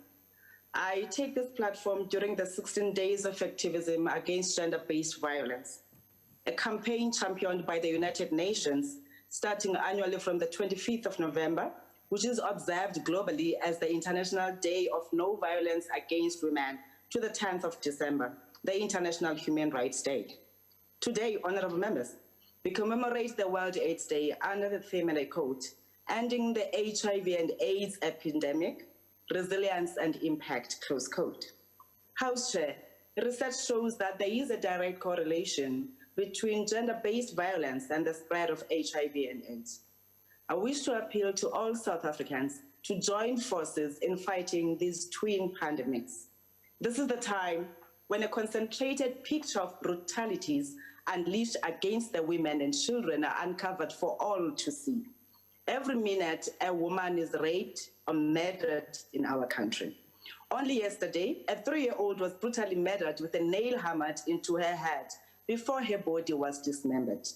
[SPEAKER 20] I take this platform during the 16 days of activism against gender-based violence, a campaign championed by the United Nations, starting annually from the 25th of November, which is observed globally as the International Day of No Violence Against Women, to the 10th of December, the International Human Rights Day. Today, honourable members, we commemorate the World AIDS Day under the theme, and I quote, "Ending the HIV and AIDS epidemic, resilience and impact," close quote. House Chair, research shows that there is a direct correlation between gender-based violence and the spread of HIV and AIDS. I wish to appeal to all South Africans to join forces in fighting these twin pandemics. This is the time when a concentrated picture of brutalities unleashed against the women and children are uncovered for all to see. Every minute, a woman is raped or murdered in our country. Only yesterday, a 3-year-old was brutally murdered with a nail hammered into her head before her body was dismembered.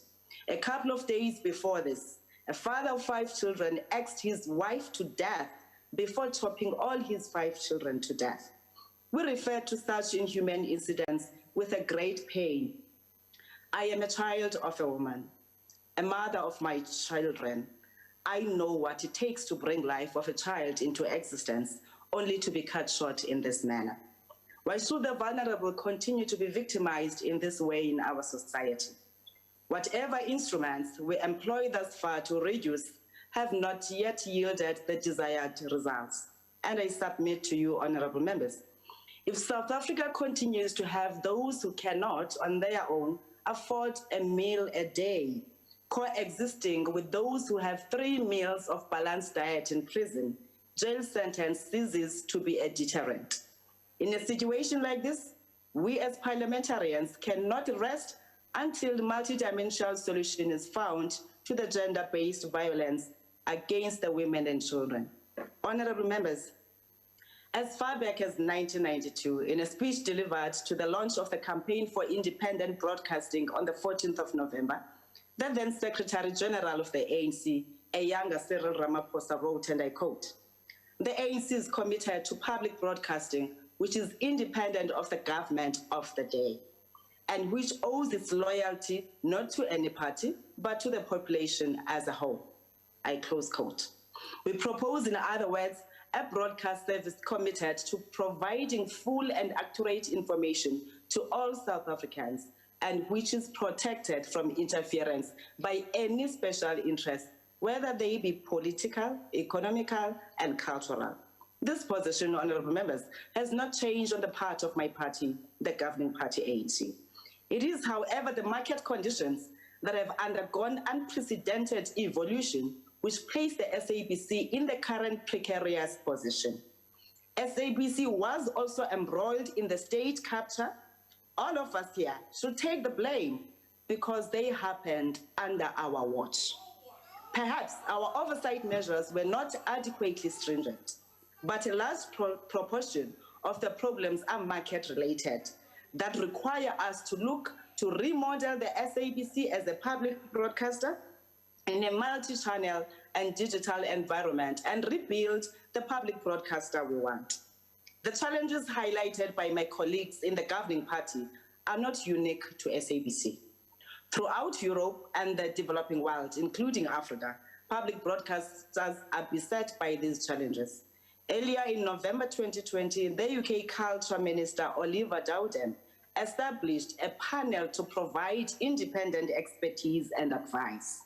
[SPEAKER 20] A couple of days before this, a father of 5 children axed his wife to death before chopping all his 5 children to death. We refer to such inhumane incidents with a great pain. I am a child of a woman, a mother of my children. I know what it takes to bring life of a child into existence, only to be cut short in this manner. Why should the vulnerable continue to be victimized in this way in our society? Whatever instruments we employ thus far to reduce have not yet yielded the desired results. And I submit to you, honorable members, if South Africa continues to have those who cannot, on their own, afford a meal a day, coexisting with those who have 3 meals of balanced diet in prison, jail sentence ceases to be a deterrent. In a situation like this, we as parliamentarians cannot rest until the multidimensional solution is found to the gender-based violence against the women and children. Honorable members, as far back as 1992, in a speech delivered to the launch of the Campaign for Independent Broadcasting on the 14th of November, the then Secretary General of the ANC, a younger Cyril Ramaphosa, wrote, and I quote, "The ANC is committed to public broadcasting, which is independent of the government of the day, and which owes its loyalty not to any party, but to the population as a whole." I close quote. We propose, in other words, a broadcast service committed to providing full and accurate information to all South Africans, and which is protected from interference by any special interest, whether they be political, economical, and cultural. This position, honorable members, has not changed on the part of my party, the governing party ANC. It is, however, the market conditions that have undergone unprecedented evolution which place the SABC in the current precarious position. SABC was also embroiled in the state capture. All of us here should take the blame because they happened under our watch. Perhaps our oversight measures were not adequately stringent, but a large proportion of the problems are market-related that require us to look to remodel the SABC as a public broadcaster in a multi-channel and digital environment and rebuild the public broadcaster we want. The challenges highlighted by my colleagues in the governing party are not unique to SABC. Throughout Europe and the developing world, including Africa, public broadcasters are beset by these challenges. Earlier in November 2020, the UK Culture Minister Oliver Dowden established a panel to provide independent expertise and advice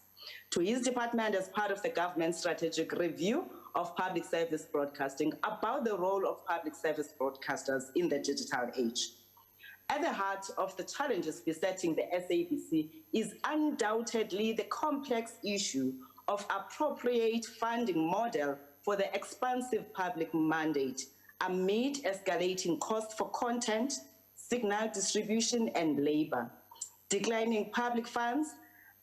[SPEAKER 20] to his department as part of the government's strategic review of public service broadcasting about the role of public service broadcasters in the digital age. At the heart of the challenges besetting the SABC is undoubtedly the complex issue of appropriate funding model for the expansive public mandate amid escalating costs for content, signal distribution, and labor, declining public funds,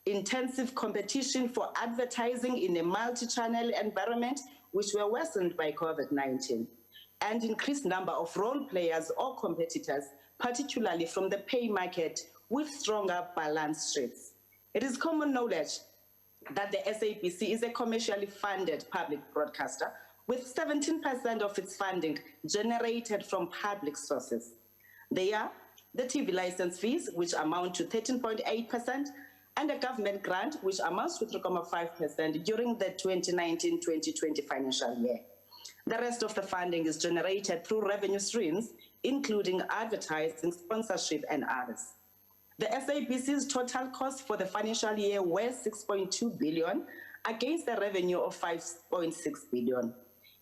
[SPEAKER 20] intensive competition for advertising in a multi-channel environment, which were worsened by COVID-19, and increased number of role players or competitors, particularly from the pay market, with stronger balance sheets. It is common knowledge that the SABC is a commercially funded public broadcaster, with 17% of its funding generated from public sources. They are the TV license fees, which amount to 13.8%, and a government grant, which amounts to 3.5% during the 2019-2020 financial year. The rest of the funding is generated through revenue streams, including advertising, sponsorship, and others. The SABC's total costs for the financial year were 6.2 billion against the revenue of 5.6 billion.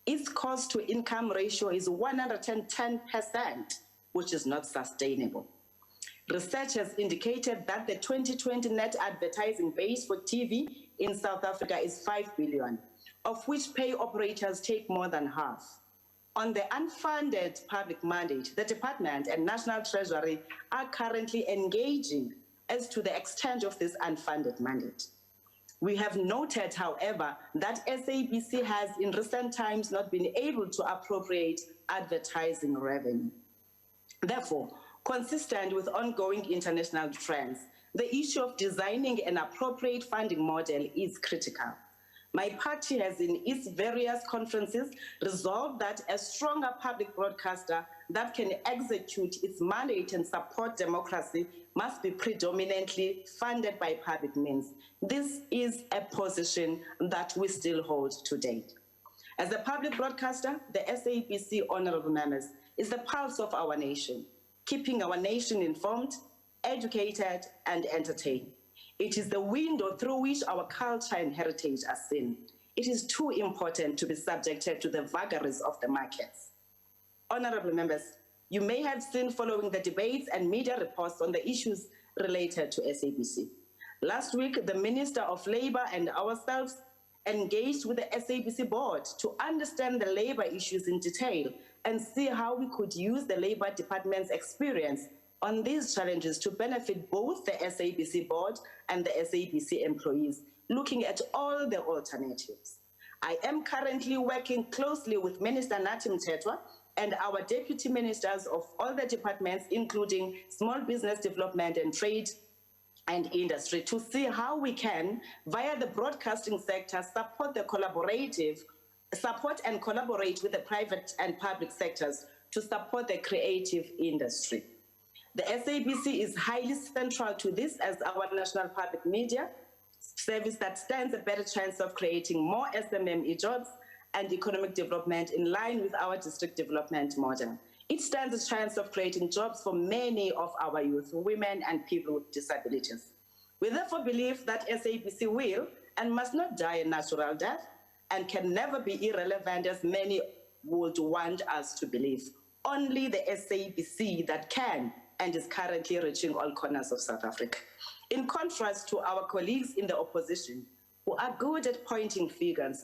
[SPEAKER 20] Its cost-to-income ratio is 110%, which is not sustainable. Research has indicated that the 2020 net advertising base for TV in South Africa is 5 billion, of which pay operators take more than half. On the unfunded public mandate, the Department and National Treasury are currently engaging as to the extent of this unfunded mandate. We have noted, however, that SABC has in recent times not been able to appropriate advertising revenue. Therefore, consistent with ongoing international trends, the issue of designing an appropriate funding model is critical. My party has, in its various conferences, resolved that a stronger public broadcaster that can execute its mandate and support democracy must be predominantly funded by public means. This is a position that we still hold today. As a public broadcaster, the SABC, honorable members, is the pulse of our nation, keeping our nation informed, educated, and entertained. It is the window through which our culture and heritage are seen. It is too important to be subjected to the vagaries of the markets. Honorable members, you may have seen following the debates and media reports on the issues related to SABC. Last week, the Minister of Labour and ourselves engaged with the SABC board to understand the labour issues in detail and see how we could use the Labour Department's experience on these challenges to benefit both the SABC board and the SABC employees, looking at all the alternatives. I am currently working closely with Minister Natim Tetwa and our deputy ministers of all the departments, including small business development and trade and industry, to see how we can, via the broadcasting sector, support and collaborate with the private and public sectors to support the creative industry. The SABC is highly central to this as our national public media service that stands a better chance of creating more SMME jobs and economic development in line with our district development model. It stands a chance of creating jobs for many of our youth, women, and people with disabilities. We therefore believe that SABC will and must not die a natural death and can never be irrelevant as many would want us to believe. Only the SABC that can and is currently reaching all corners of South Africa. In contrast to our colleagues in the opposition, who are good at pointing fingers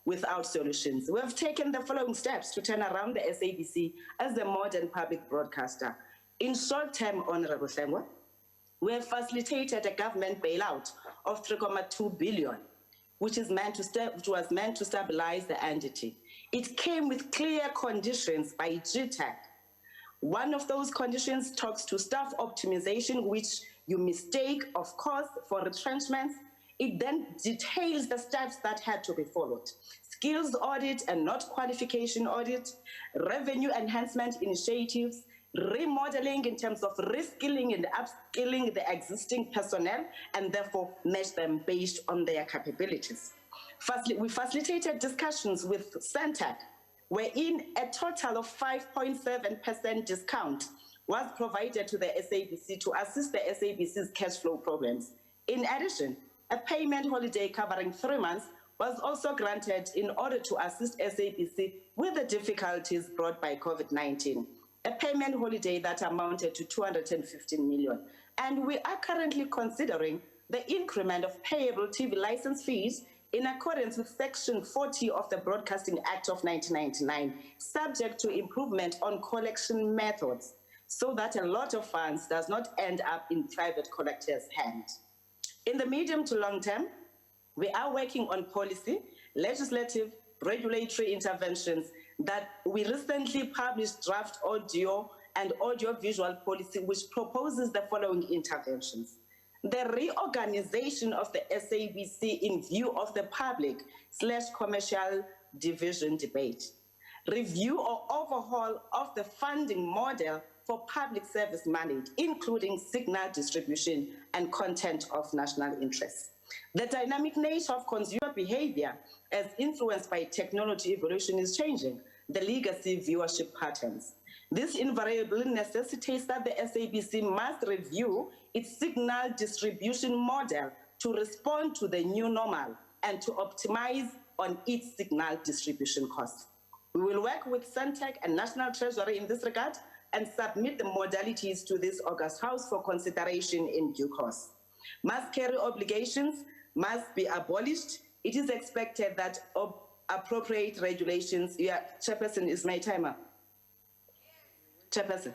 [SPEAKER 20] without solutions, we have taken the following steps to turn around the SABC as a modern public broadcaster. In short term, Honorable Sengwa, we have facilitated a government bailout of 3.2 billion, which was meant to stabilize the entity. It came with clear conditions by GTAC. One of those conditions talks to staff optimization, which you mistake, of course, for retrenchments. It then details the steps that had to be followed. Skills audit and not qualification audit, revenue enhancement initiatives, remodeling in terms of reskilling and upskilling the existing personnel, and therefore match them based on their capabilities. Firstly, we facilitated discussions with Centec, wherein a total of 5.7% discount was provided to the SABC to assist the SABC's cash flow problems. In addition, a payment holiday covering 3 months was also granted in order to assist SABC with the difficulties brought by COVID-19. A payment holiday that amounted to 215 million. And we are currently considering the increment of payable TV license fees in accordance with Section 40 of the Broadcasting Act of 1999, subject to improvement on collection methods, so that a lot of funds does not end up in private collectors' hands. In the medium to long term, we are working on policy, legislative, regulatory interventions that we recently published draft audio and audiovisual policy, which proposes the following interventions. The reorganization of the SABC in view of the public/commercial division debate. Review or overhaul of the funding model for public service mandate, including signal distribution and content of national interest. The dynamic nature of consumer behavior as influenced by technology evolution is changing the legacy viewership patterns. This invariably necessitates that the SABC must review its signal distribution model to respond to the new normal and to optimize on its signal distribution costs. We will work with Centec and National Treasury in this regard and submit the modalities to this August House for consideration in due course. Must carry obligations must be abolished. It is expected that appropriate regulations, Chairperson, is my timer. Chairperson.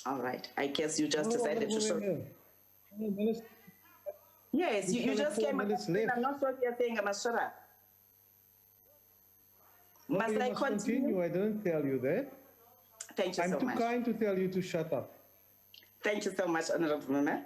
[SPEAKER 20] All right, I guess you just decided to show. Yes, you just came up. I'm not sure if you're saying I must shut up. Must
[SPEAKER 2] you
[SPEAKER 20] I
[SPEAKER 2] must
[SPEAKER 20] continue?
[SPEAKER 2] I didn't tell you that.
[SPEAKER 20] Thank you
[SPEAKER 2] I'm
[SPEAKER 20] so
[SPEAKER 2] too
[SPEAKER 20] much.
[SPEAKER 2] kind to tell you to shut up.
[SPEAKER 20] Thank you so much, Honorable Member.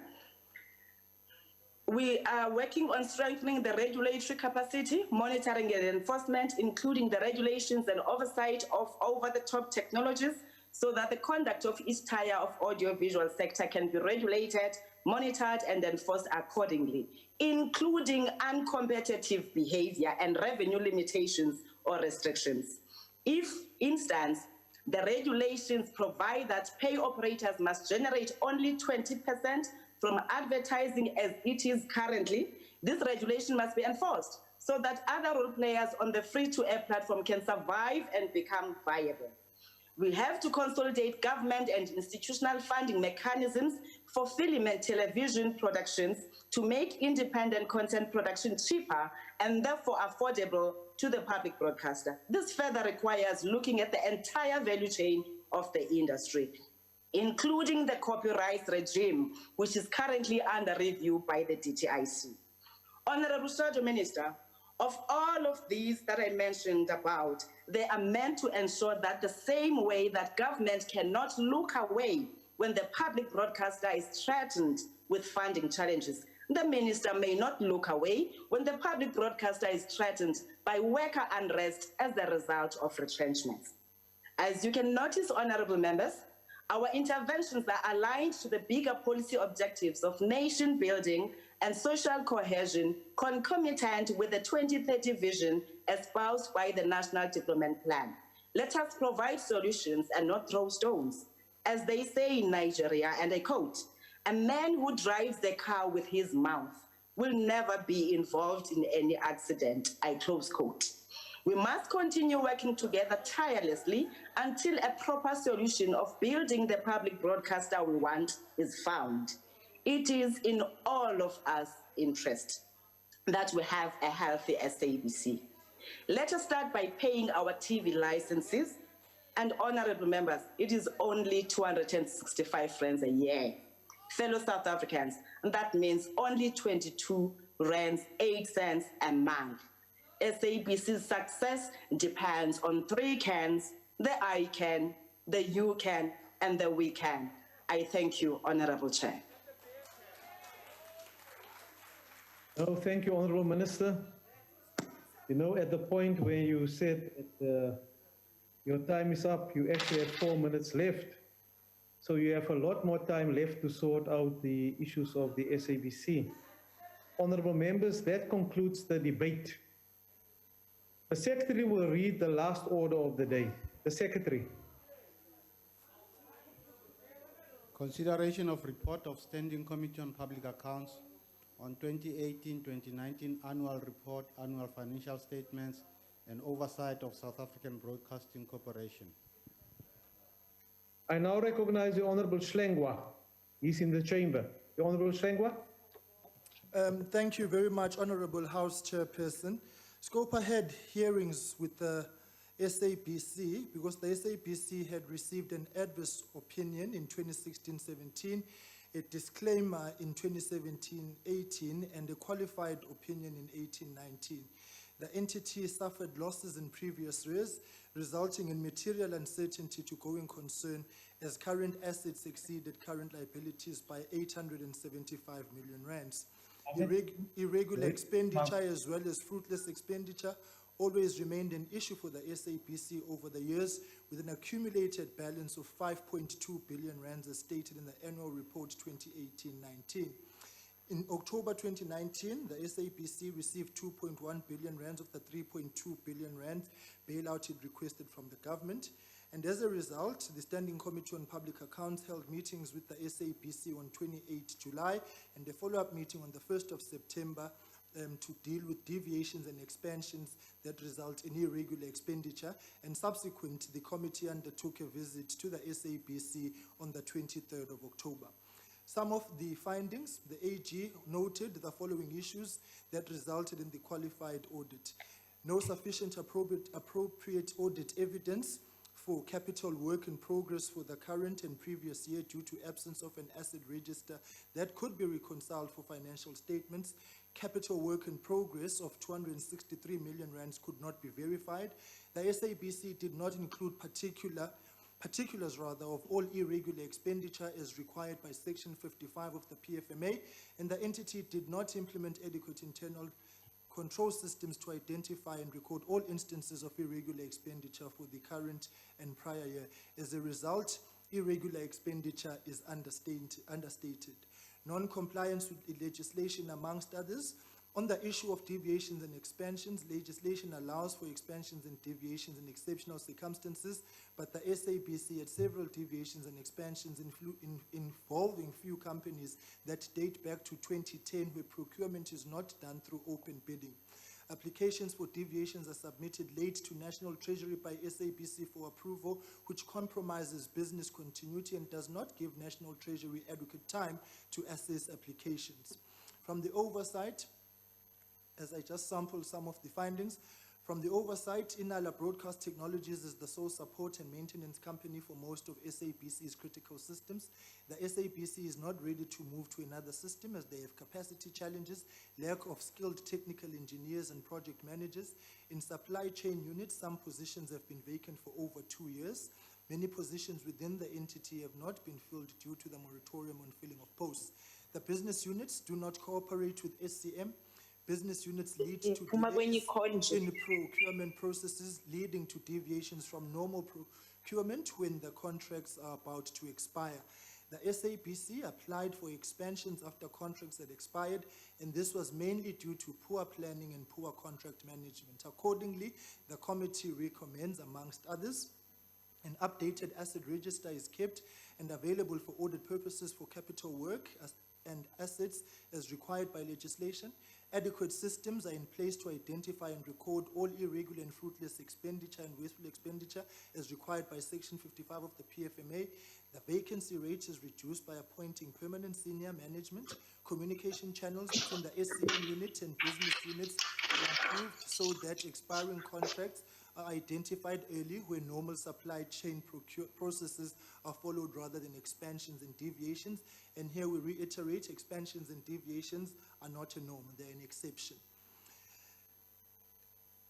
[SPEAKER 20] We are working on strengthening the regulatory capacity, monitoring and enforcement, including the regulations and oversight of over-the-top technologies, so that the conduct of each tier of audiovisual sector can be regulated, monitored, and enforced accordingly, including uncompetitive behavior and revenue limitations or restrictions. If, instance, the regulations provide that pay operators must generate only 20% from advertising as it is currently, this regulation must be enforced so that other role players on the free-to-air platform can survive and become viable. We have to consolidate government and institutional funding mechanisms for film and television productions to make independent content production cheaper and therefore affordable to the public broadcaster. This further requires looking at the entire value chain of the industry, including the copyright regime, which is currently under review by the DTIC. Honorable Shadow Minister, of all of these that I mentioned about, they are meant to ensure that the same way that government cannot look away when the public broadcaster is threatened with funding challenges, the minister may not look away when the public broadcaster is threatened by worker unrest as a result of retrenchments. As you can notice, honorable members, our interventions are aligned to the bigger policy objectives of nation building and social cohesion, concomitant with the 2030 vision espoused by the National Development Plan. Let us provide solutions and not throw stones. As they say in Nigeria, and I quote, "A man who drives the car with his mouth will never be involved in any accident," I close quote. We must continue working together tirelessly until a proper solution of building the public broadcaster we want is found. It is in all of us' interest that we have a healthy SABC. Let us start by paying our TV licenses. And honorable members, it is only 265 rands a year. Fellow South Africans, that means only 22 rands, 8 cents a month. SABC's success depends on 3 cans: the I can, the you can, and the we can. I thank you, Honorable Chair.
[SPEAKER 2] No, thank you, Honorable Minister. You know, at the point where you said your time is up, you actually have 4 minutes left. So you have a lot more time left to sort out the issues of the SABC. Honorable members, that concludes the debate. The Secretary will read the last order of the day. The Secretary.
[SPEAKER 21] Consideration of report of Standing Committee on Public Accounts on 2018-2019 annual report, annual financial statements, and oversight of South African Broadcasting Corporation.
[SPEAKER 2] I now recognize the Honorable Schlengwa. He's in the chamber. The Honorable Schlengwa.
[SPEAKER 19] Thank you very much, Honorable House Chairperson. Scope ahead hearings with the SABC, because the SABC had received an adverse opinion in 2016-17, a disclaimer in 2017-18, and a qualified opinion in 18-19. The entity suffered losses in previous years, resulting in material uncertainty to going concern as current assets exceeded current liabilities by 875 million rands. Irregular expenditure as well as fruitless expenditure always remained an issue for the SABC over the years, with an accumulated balance of 5.2 billion rands as stated in the annual report 2018-19. In October 2019, the SABC received 2.1 billion rands of the 3.2 billion rands bailout it requested from the government. And as a result, the Standing Committee on Public Accounts held meetings with the SABC on 28 July and a follow-up meeting on the 1st of September to deal with deviations and expansions that result in irregular expenditure. And subsequent, the committee undertook a visit to the SABC on the 23rd of October. Some of the findings, the AG noted the following issues that resulted in the qualified audit. No sufficient appropriate audit evidence for capital work in progress for the current and previous year due to absence of an asset register that could be reconciled for financial statements. capital work in progress of 263 million rands could not be verified. The SABC did not include particulars of all irregular expenditure as required by Section 55 of the PFMA, and the entity did not implement adequate internal control systems to identify and record all instances of irregular expenditure for the current and prior year. As a result, irregular expenditure is understated. Non-compliance with legislation, amongst others. On the issue of deviations and expansions, legislation allows for expansions and deviations in exceptional circumstances, but the SABC had several deviations and expansions involving few companies that date back to 2010, where procurement is not done through open bidding. Applications for deviations are submitted late to National Treasury by SABC for approval, which compromises business continuity and does not give National Treasury adequate time to assess applications. From the oversight, as I just sampled some of the findings, from the oversight, Inala Broadcast Technologies is the sole support and maintenance company for most of SABC's critical systems. The SABC is not ready to move to another system as they have capacity challenges, lack of skilled technical engineers and project managers. In supply chain units, some positions have been vacant for over 2 years. Many positions within the entity have not been filled due to the moratorium on filling of posts. The business units do not cooperate with SCM. Business units lead to delays in procurement processes, leading to deviations from normal procurement when the contracts are about to expire. The SABC applied for expansions after contracts had expired, and this was mainly due to poor planning and poor contract management. Accordingly, the committee recommends, amongst others, an updated asset register is kept and available for audit purposes for capital work and assets as required by legislation. Adequate systems are in place to identify and record all irregular and fruitless expenditure and wasteful expenditure as required by Section 55 of the PFMA. The vacancy rate is reduced by appointing permanent senior management. Communication channels between the SCM unit and business units are improved so that expiring contracts are identified early where normal supply chain processes are followed rather than expansions and deviations. And here we reiterate, expansions and deviations are not a norm, they're an exception.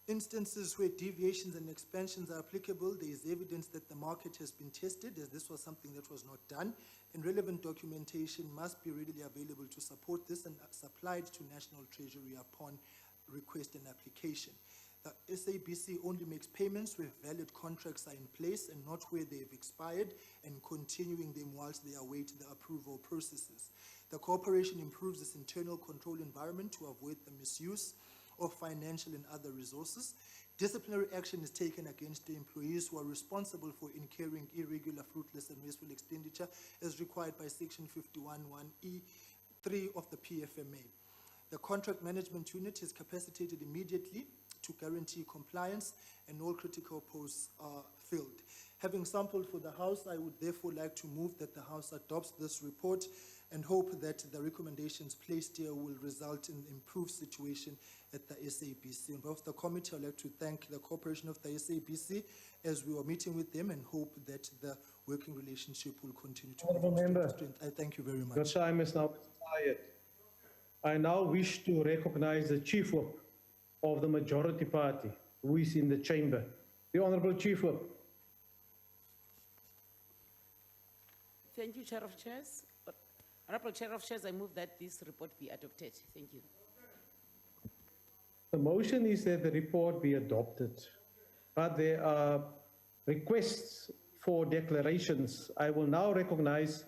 [SPEAKER 19] Instances where deviations and expansions are applicable, there is evidence that the market has been tested, as this was something that was not done, and relevant documentation must be readily available to support this and supplied to National Treasury upon request and application. The SABC only makes payments where valid contracts are in place and not where they have expired, and continuing them whilst they await the approval processes. The corporation improves its internal control environment to avoid the misuse of financial and other resources. Disciplinary action is taken against the employees who are responsible for incurring irregular, fruitless, and wasteful expenditure as required by Section 51(1)(e)(3) of the PFMA. The contract management unit is capacitated immediately to guarantee compliance, and all critical posts are filled. Having sampled for the House, I would therefore like to move that the House adopts this report and hope that the recommendations placed here will result in improved situation at the SABC. On behalf of the committee, I'd like to thank the cooperation of the SABC as we were meeting with them and hope that the working relationship will continue to
[SPEAKER 2] Honourable Member,
[SPEAKER 19] I thank you very much.
[SPEAKER 2] your time is now expired. I now wish to recognize the Chief Whip of the majority party, who is in the chamber. The Honourable Chief Whip.
[SPEAKER 6] Thank you, Chair of Chairs. Honourable Chair of Chairs, I move that this report be adopted. Thank you.
[SPEAKER 2] The motion is that the report be adopted, but there are requests for declarations. I will now recognize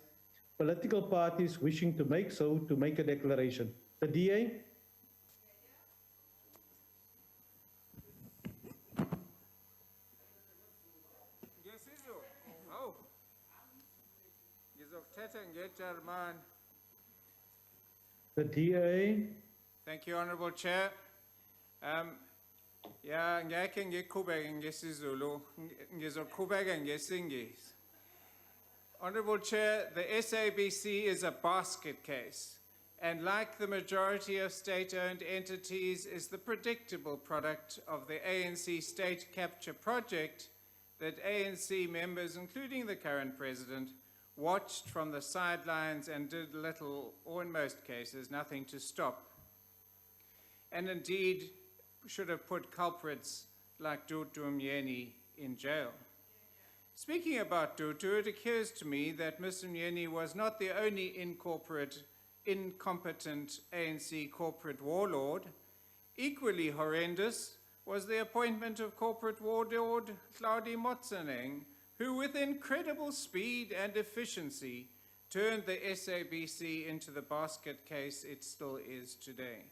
[SPEAKER 2] political parties wishing to make so to make a declaration. The DA. The DA.
[SPEAKER 3] Thank you, Honourable Chair. Yeah, ngeke ngiqhubeke ngesiZulu, ngizoqhubeka ngesingisi. Honourable Chair, the SABC is a basket case, and like the majority of state-owned entities, is the predictable product of the ANC state capture project that ANC members, including the current president, watched from the sidelines and did little, or in most cases, nothing to stop. and indeed should have put culprits like Dutu Myeni in jail. Speaking about Dutu, it occurs to me that Mr. Myeni was not the only incompetent ANC corporate warlord. Equally horrendous was the appointment of corporate warlord Hlaudi Motsoeneng, who with incredible speed and efficiency turned the SABC into the basket case it still is today.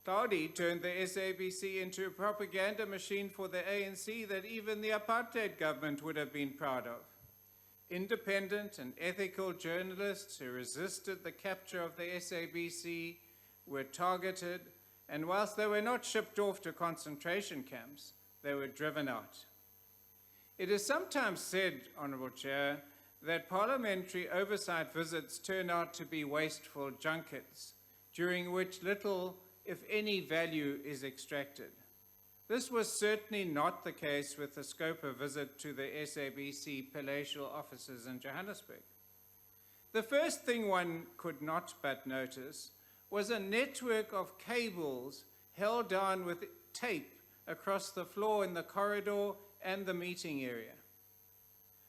[SPEAKER 3] Hlaudi turned the SABC into a propaganda machine for the ANC that even the apartheid government would have been proud of. Independent and ethical journalists who resisted the capture of the SABC were targeted, and whilst they were not shipped off to concentration camps, they were driven out. It is sometimes said, Honourable Chair, that parliamentary oversight visits turn out to be wasteful junkets, during which little, if any, value is extracted. This was certainly not the case with the Scopa visit to the SABC palatial offices in Johannesburg. The first thing one could not but notice was a network of cables held down with tape across the floor in the corridor and the meeting area.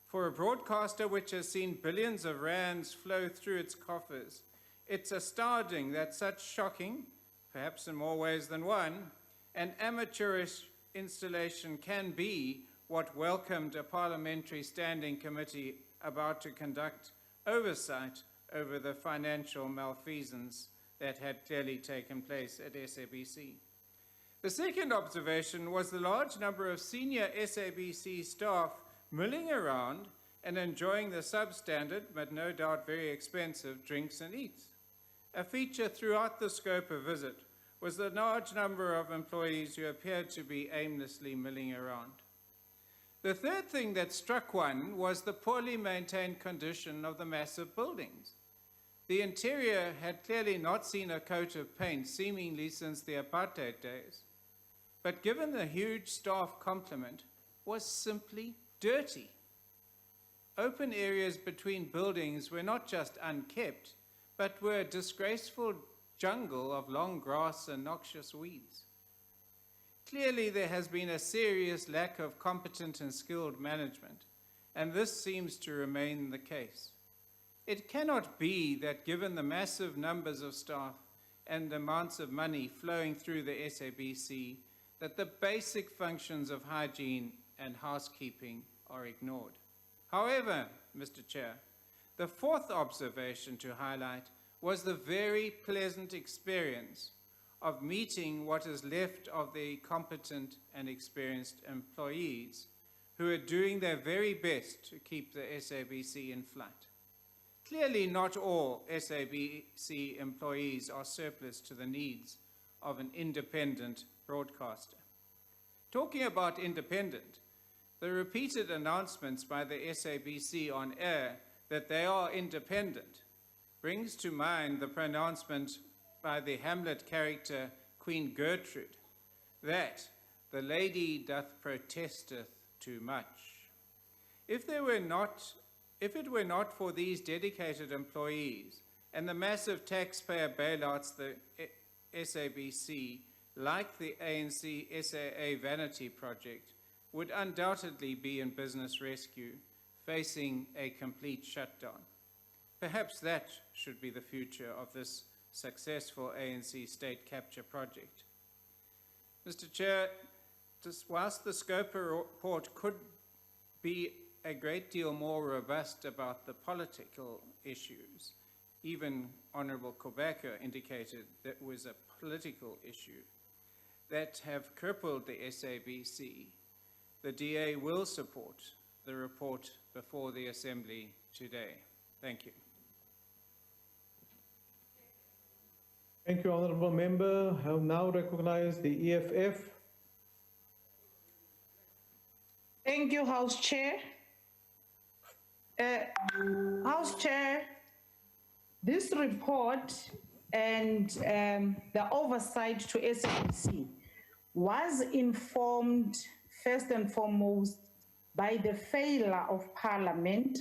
[SPEAKER 3] For a broadcaster which has seen billions of rands flow through its coffers, it's astounding that such shocking, perhaps in more ways than one, an amateurish installation can be what welcomed a parliamentary standing committee about to conduct oversight over the financial malfeasance that had clearly taken place at SABC. The second observation was the large number of senior SABC staff milling around and enjoying the substandard, but no doubt very expensive, drinks and eats. A feature throughout the Scopa visit was the large number of employees who appeared to be aimlessly milling around. The third thing that struck one was the poorly maintained condition of the massive buildings. The interior had clearly not seen a coat of paint seemingly since the apartheid days, but given the huge staff complement, was simply dirty. Open areas between buildings were not just unkept, but were a disgraceful jungle of long grass and noxious weeds. Clearly, there has been a serious lack of competent and skilled management, and this seems to remain the case. It cannot be that given the massive numbers of staff and amounts of money flowing through the SABC, that the basic functions of hygiene and housekeeping are ignored. However, Mr. Chair, the fourth observation to highlight was the very pleasant experience of meeting what is left of the competent and experienced employees who are doing their very best to keep the SABC in flight. Clearly, not all SABC employees are surplus to the needs of an independent broadcaster. Talking about independent, the repeated announcements by the SABC on air that they are independent brings to mind the pronouncement by the Hamlet character Queen Gertrude that the lady doth protesteth too much. If it were not for these dedicated employees and the massive taxpayer bailouts the SABC, like the ANC SAA Vanity Project, would undoubtedly be in business rescue, facing a complete shutdown. Perhaps that should be the future of this successful ANC state capture project. Mr. Chair, whilst the Scopa report could be a great deal more robust about the political issues, even Honourable Kobaka indicated that was a political issue, that have crippled the SABC, the DA will support the report before the Assembly today. Thank you.
[SPEAKER 2] Thank you, Honourable Member. I'll now recognize the EFF.
[SPEAKER 4] Thank you, House Chair. House Chair, this report and the oversight to SABC was informed first and foremost by the failure of Parliament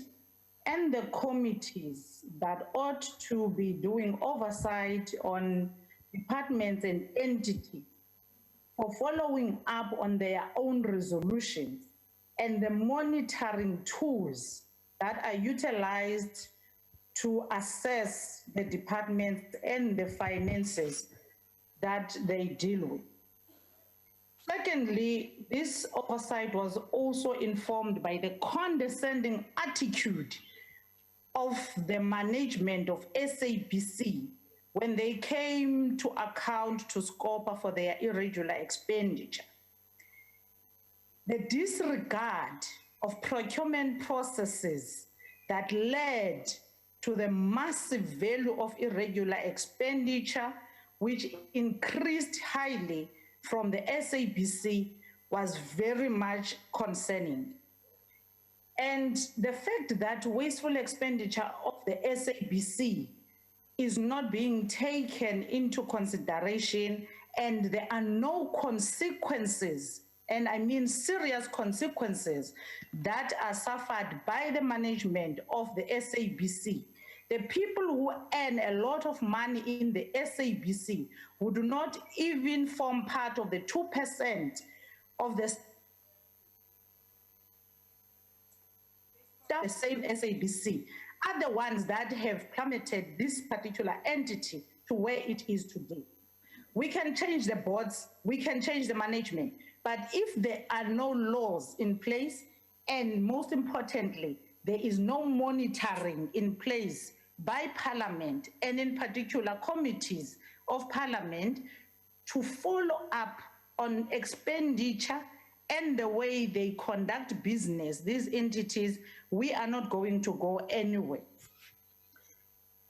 [SPEAKER 4] and the committees that ought to be doing oversight on departments and entities for following up on their own resolutions and the monitoring tools that are utilized to assess the departments and the finances that they deal with. Secondly, this oversight was also informed by the condescending attitude of the management of SABC when they came to account to SCOPA for their irregular expenditure. The disregard of procurement processes that led to the massive value of irregular expenditure, which increased highly from the SABC, was very much concerning. And the fact that wasteful expenditure of the SABC is not being taken into consideration, and there are no consequences, and I mean serious consequences, that are suffered by the management of the SABC. The people who earn a lot of money in the SABC, who do not even form part of the 2% of the same SABC, are the ones that have plummeted this particular entity to where it is today. We can change the boards, we can change the management, but if there are no laws in place, and most importantly, there is no monitoring in place by Parliament, and in particular committees of Parliament, to follow up on expenditure and the way they conduct business, these entities, we are not going to go anywhere.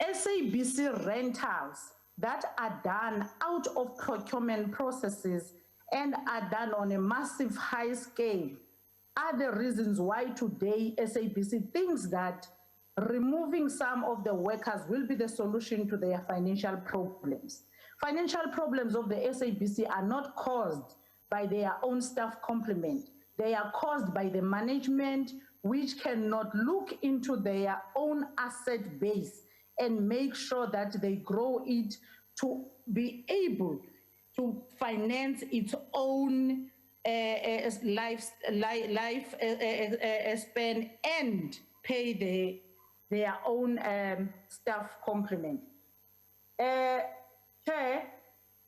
[SPEAKER 4] SABC rentals that are done out of procurement processes and are done on a massive high scale are the reasons why today SABC thinks that removing some of the workers will be the solution to their financial problems. Financial problems of the SABC are not caused by their own staff complement. They are caused by the management, which cannot look into their own asset base and make sure that they grow it to be able to finance its own life span and pay their own staff complement. Chair,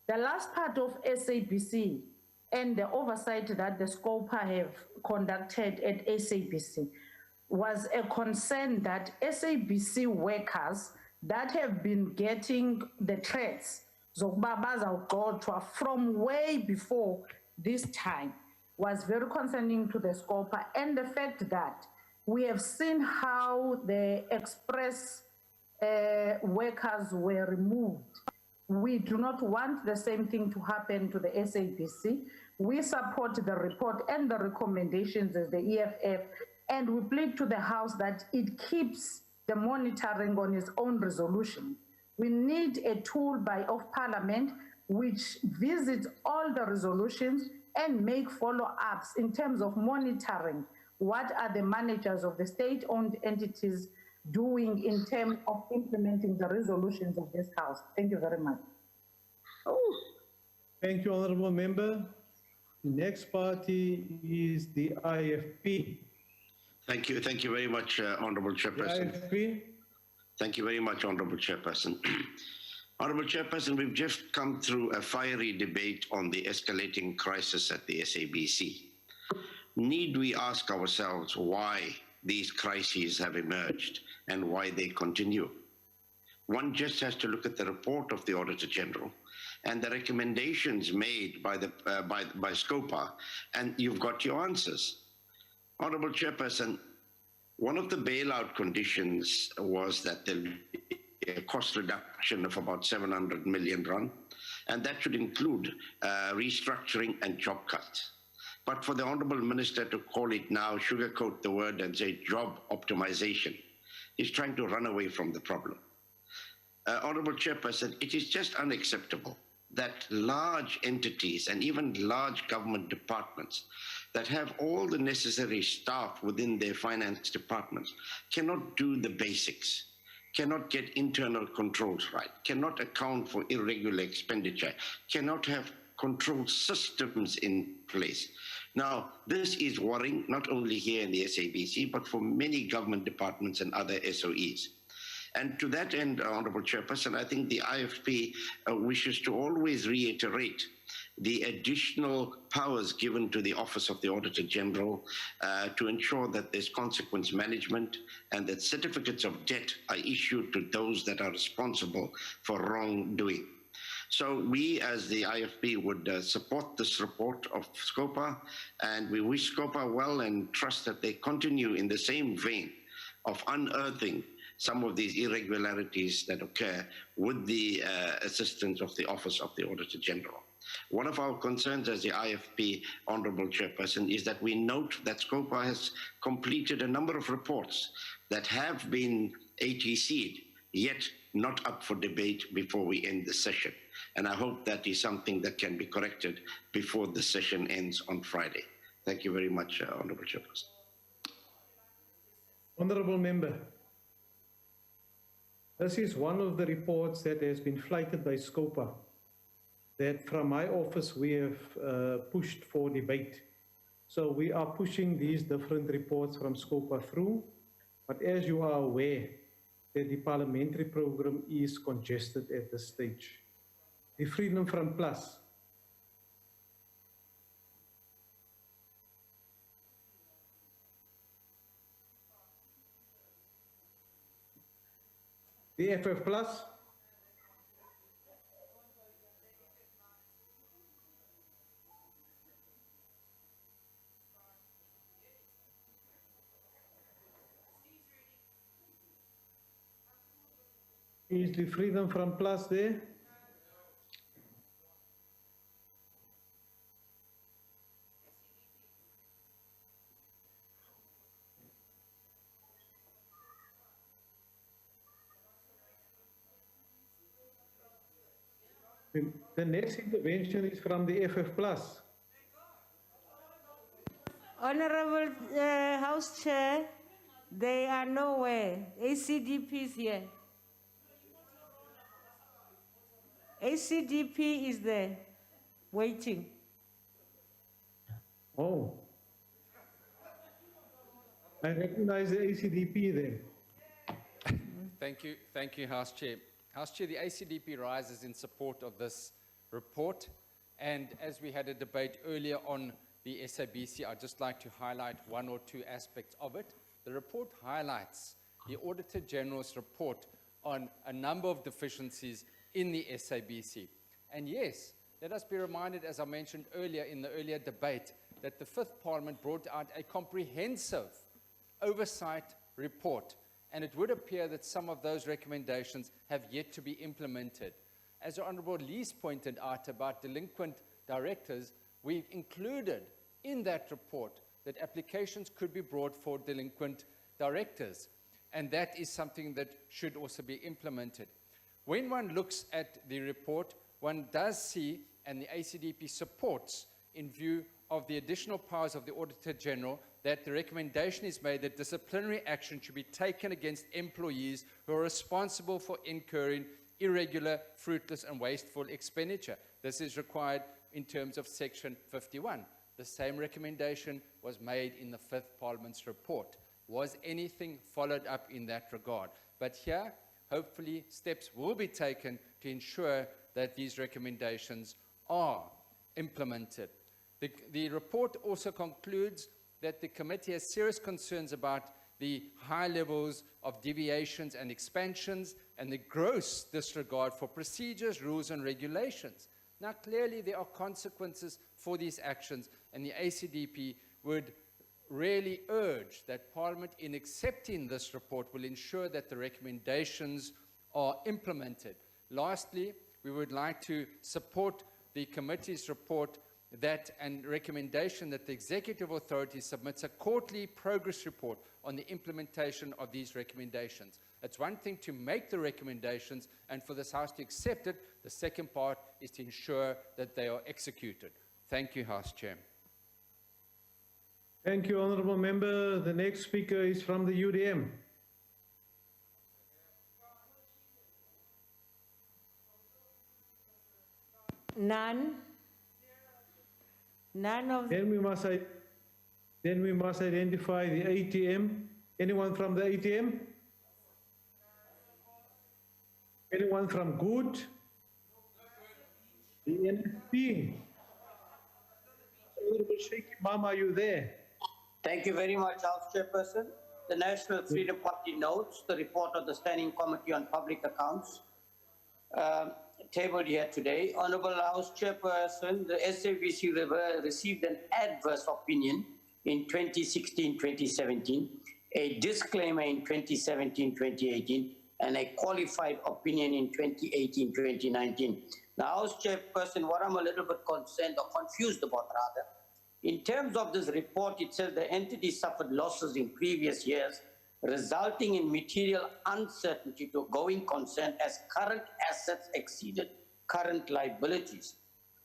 [SPEAKER 4] the last part of SABC and the oversight that the SCOPA have conducted at SABC was a concern that SABC workers that have been getting the threats from way before this time was very concerning to the SCOPA, and the fact that we have seen how the express workers were removed. We do not want the same thing to happen to the SABC. We support the report and the recommendations as the EFF, and we plead to the House that it keeps the monitoring on its own resolution. We need a tool of Parliament which visits all the resolutions and make follow-ups in terms of monitoring what are the managers of the state-owned entities doing in terms of implementing the resolutions of this House. Thank you very much.
[SPEAKER 2] Thank you, Honourable Member. Next party is the IFP.
[SPEAKER 8] Thank you very much, Honourable Chairperson.
[SPEAKER 2] The IFP.
[SPEAKER 8] Thank you very much, Honourable Chairperson. Honourable Chairperson, we've just come through a fiery debate on the escalating crisis at the SABC. Need we ask ourselves why these crises have emerged and why they continue? One just has to look at the report of the Auditor General and the recommendations made by SCOPA, and you've got your answers. Honourable Chairperson, one of the bailout conditions was that there would be a cost reduction of about 700 million rand, and that should include restructuring and job cuts. But for the Honourable Minister to call it now, sugarcoat the word and say job optimization, is trying to run away from the problem. Honourable Chairperson, it is just unacceptable that large entities and even large government departments that have all the necessary staff within their finance departments cannot do the basics. cannot get internal controls right, cannot account for irregular expenditure, cannot have control systems in place. Now, this is worrying not only here in the SABC, but for many government departments and other SOEs. And to that end, Honorable Chairperson, I think the IFP wishes to always reiterate the additional powers given to the Office of the Auditor General to ensure that there's consequence management and that certificates of debt are issued to those that are responsible for wrongdoing. So we as the IFP would support this report of SCOPA, and we wish SCOPA well and trust that they continue in the same vein of unearthing some of these irregularities that occur with the assistance of the Office of the Auditor General. One of our concerns as the IFP, Honourable Chairperson, is that we note that SCOPA has completed a number of reports that have been ATC'd, yet not up for debate before we end the session. And I hope that is something that can be corrected before the session ends on Friday. Thank you very much, Honourable Chairperson.
[SPEAKER 2] Honourable Member, this is one of the reports that has been flagged by SCOPA, that from my office we have pushed for debate. So we are pushing these different reports from SCOPA through, but as you are aware, that the parliamentary program is congested at this stage. The Freedom Front Plus. The FF Plus. Is the Freedom Front Plus there? The next intervention is from the FF Plus.
[SPEAKER 7] Honorable House Chair, they are nowhere. ACDP is here. ACDP is there, waiting.
[SPEAKER 2] Oh. I recognize the ACDP there.
[SPEAKER 9] Thank you, House Chair. House Chair, the ACDP rises in support of this report. And as we had a debate earlier on the SABC, I'd just like to highlight one or two aspects of it. The report highlights the Auditor General's report on a number of deficiencies in the SABC. And yes, let us be reminded, as I mentioned earlier in the earlier debate, that the Fifth Parliament brought out a comprehensive oversight report, and it would appear that some of those recommendations have yet to be implemented. As the Honourable Lees pointed out about delinquent directors, we included in that report that applications could be brought for delinquent directors, and that is something that should also be implemented. When one looks at the report, one does see, and the ACDP supports, in view of the additional powers of the Auditor General, that the recommendation is made that disciplinary action should be taken against employees who are responsible for incurring irregular, fruitless, and wasteful expenditure. This is required in terms of Section 51. The same recommendation was made in the Fifth Parliament's report. Was anything followed up in that regard? But here, hopefully, steps will be taken to ensure that these recommendations are implemented. The report also concludes that the committee has serious concerns about the high levels of deviations and expansions and the gross disregard for procedures, rules, and regulations. Now, clearly, there are consequences for these actions, and the ACDP would really urge that Parliament, in accepting this report, will ensure that the recommendations are implemented. Lastly, we would like to support the committee's report and recommendation that the executive authority submits a quarterly progress report on the implementation of these recommendations. It's one thing to make the recommendations and for this House to accept it. The second part is to ensure that they are executed. Thank you, House Chair.
[SPEAKER 2] Thank you, Honourable Member. The next speaker is from the UDM.
[SPEAKER 7] None. None of the,
[SPEAKER 2] Then we must identify the ATM. Anyone from the ATM? Anyone from Good? The NFP? Honorable Sheikh Imam, are you there?
[SPEAKER 13] Thank you very much, House Chairperson. The National Freedom Party notes the report of the Standing Committee on Public Accounts tabled here today. Honorable House Chairperson, the SABC received an adverse opinion in 2016-2017, a disclaimer in 2017-2018, and a qualified opinion in 2018-2019. Now, House Chairperson, what I'm a little bit concerned or confused about rather, in terms of this report, it says the entity suffered losses in previous years, resulting in material uncertainty to going concern as current assets exceeded current liabilities.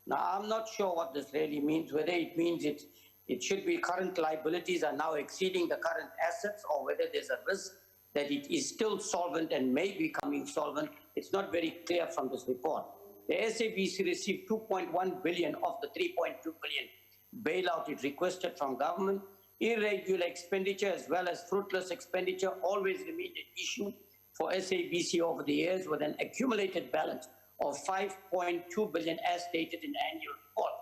[SPEAKER 13] Now, I'm not sure what this really means, whether it means it should be current liabilities are now exceeding the current assets, or whether there's a risk that it is still solvent and may be becoming solvent. It's not very clear from this report. The SABC received 2.1 billion of the 3.2 billion bailout it requested from government. Irregular expenditure as well as fruitless expenditure always remained an issue for SABC over the years, with an accumulated balance of 5.2 billion as stated in the annual report.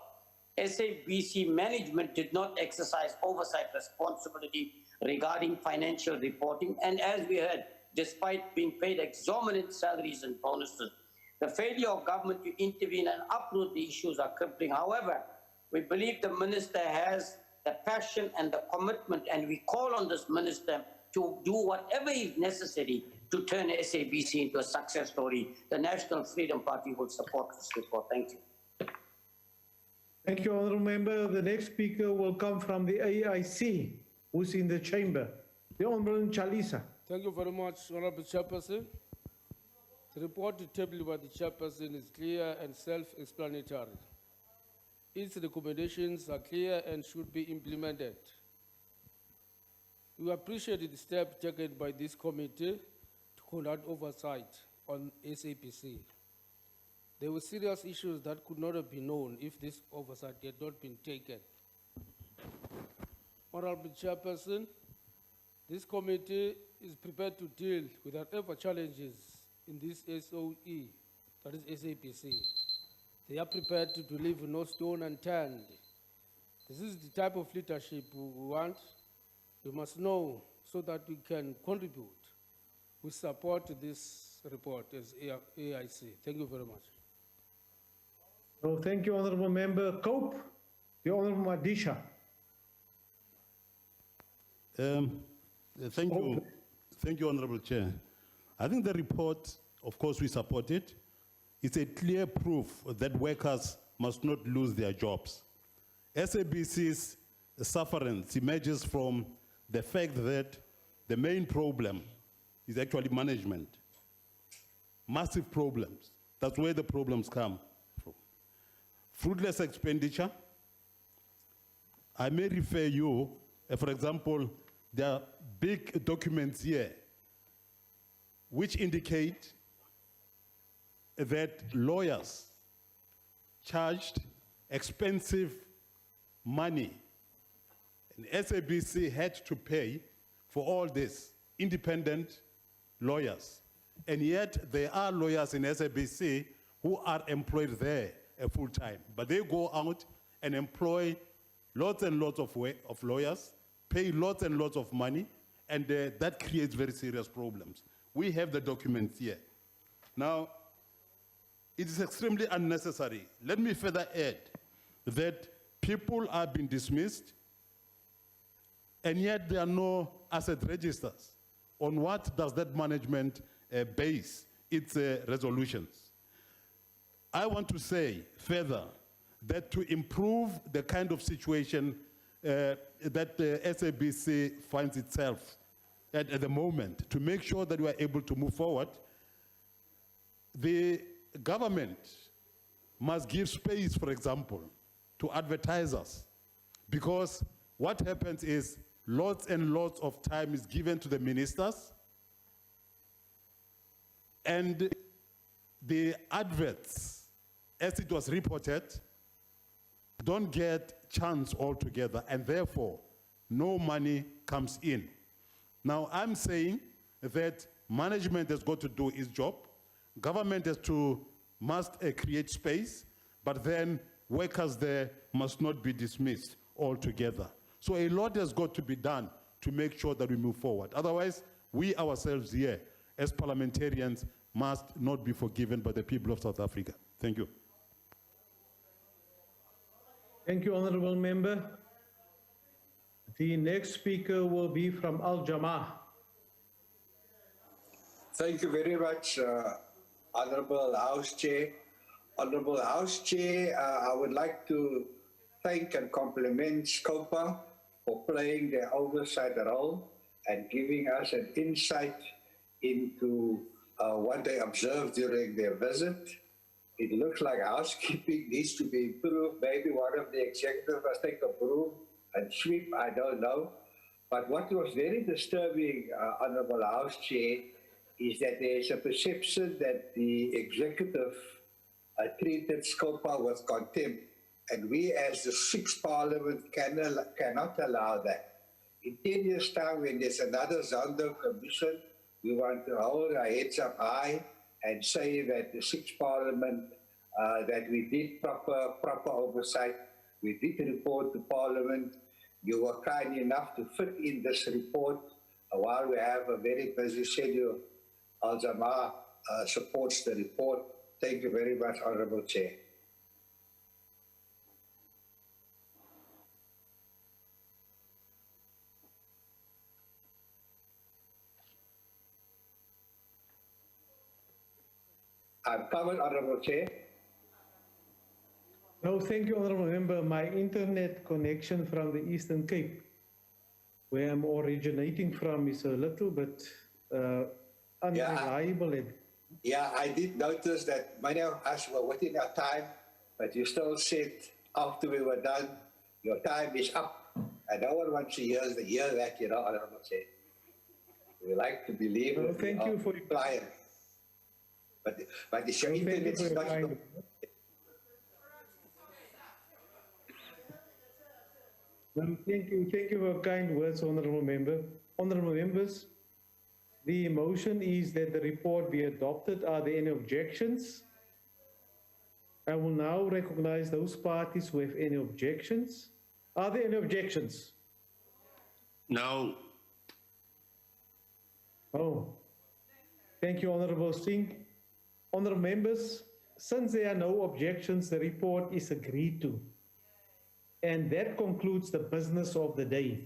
[SPEAKER 13] SABC management did not exercise oversight responsibility regarding financial reporting, and as we heard, despite being paid exorbitant salaries and bonuses, the failure of government to intervene and uproot the issues are crippling. However, we believe the minister has the passion and the commitment, and we call on this minister to do whatever is necessary to turn SABC into a success story. The National Freedom Party will support this report. Thank you.
[SPEAKER 2] Thank you, Honourable Member. The next speaker will come from the AIC, who's in the chamber. The Honourable Chalisa.
[SPEAKER 16] Thank you very much, Honorable Chairperson. The report tabled by the Chairperson is clear and self-explanatory. Its recommendations are clear and should be implemented. We appreciate the step taken by this committee to conduct oversight on SABC. There were serious issues that could not have been known if this oversight had not been taken. Honorable Chairperson, this committee is prepared to deal with whatever challenges in this SOE, that is SABC. They are prepared to leave no stone unturned. This is the type of leadership we want. We must know so that we can contribute. We support this report as AIC. Thank you very much.
[SPEAKER 2] Oh, thank you, Honourable Member Cope. The Honourable Madisha.
[SPEAKER 17] Thank you, Honourable Chair. I think the report, of course, we support it. It's a clear proof that workers must not lose their jobs. SABC's sufferance emerges from the fact that the main problem is actually management. Massive problems. That's where the problems come from. Fruitless expenditure. I may refer you, for example, there are big documents here which indicate that lawyers charged expensive money, and SABC had to pay for all this, independent lawyers. And yet there are lawyers in SABC who are employed there full time, but they go out and employ lots and lots of lawyers, pay lots and lots of money, and that creates very serious problems. We have the documents here. Now, it is extremely unnecessary. Let me further add that people are being dismissed, and yet there are no asset registers. On what does that management base its resolutions? I want to say further that to improve the kind of situation that the SABC finds itself at the moment, to make sure that we are able to move forward, the government must give space, for example, to advertisers, because what happens is lots and lots of time is given to the ministers, and the adverts as it was reported, don't get chance altogether, and therefore, no money comes in. Now, I'm saying that management has got to do its job, government must create space, but then workers there must not be dismissed altogether. So a lot has got to be done to make sure that we move forward. Otherwise, we ourselves here, as parliamentarians, must not be forgiven by the people of South Africa. Thank you.
[SPEAKER 2] Thank you, Honourable Member. The next speaker will be from Al Jamah.
[SPEAKER 18] Thank you very much, Honourable House Chair. Honourable House Chair, I would like to thank and compliment SCOPA for playing their oversight role and giving us an insight into what they observed during their visit. It looks like housekeeping needs to be improved. Maybe one of the executive must take a broom and sweep, I don't know. But what was very disturbing, Honourable House Chair, is that there is a perception that the executive treated SCOPA with contempt. And we as the sixth parliament cannot allow that. In 10 years' time, when there's another Zondo commission, we want to hold our heads up high and say that the sixth parliament, that we did proper oversight. We did report to parliament. You were kind enough to fit in this report while we have a very busy schedule. Al Jamah supports the report. Thank you very much, Honourable Chair. I'm covered, Honourable Chair.
[SPEAKER 2] No, thank you, Honourable Member. My internet connection from the Eastern Cape, where I'm originating from, is a little bit unreliable.
[SPEAKER 18] Yeah, I did notice that many of us were within our time, but you still said after we were done, your time is up. And no one wants to hear that, you know, Honourable Chair. We like to believe
[SPEAKER 2] thank you for your
[SPEAKER 18] client. But the show internet is not good.
[SPEAKER 2] Thank you for your kind words, Honourable Member. Honourable Members, the motion is that the report be adopted. Are there any objections? I will now recognize those parties who have any objections. Are there any objections?
[SPEAKER 8] No.
[SPEAKER 2] Oh, thank you, Honourable Singh. Honourable Members, since there are no objections, the report is agreed to. And that concludes the business of the day.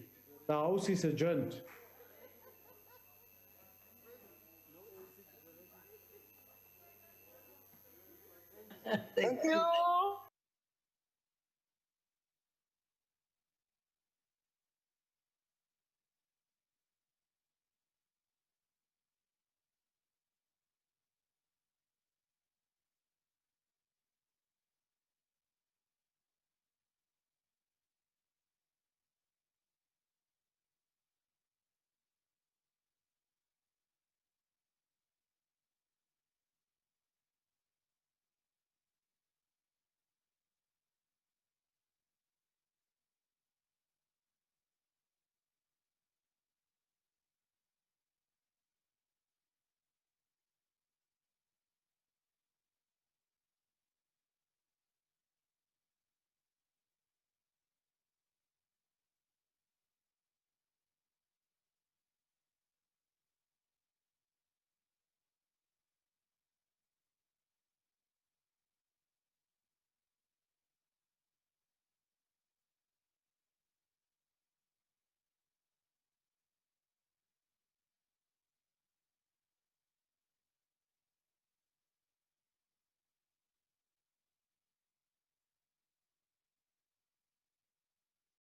[SPEAKER 2] The House is adjourned.
[SPEAKER 10] Thank you.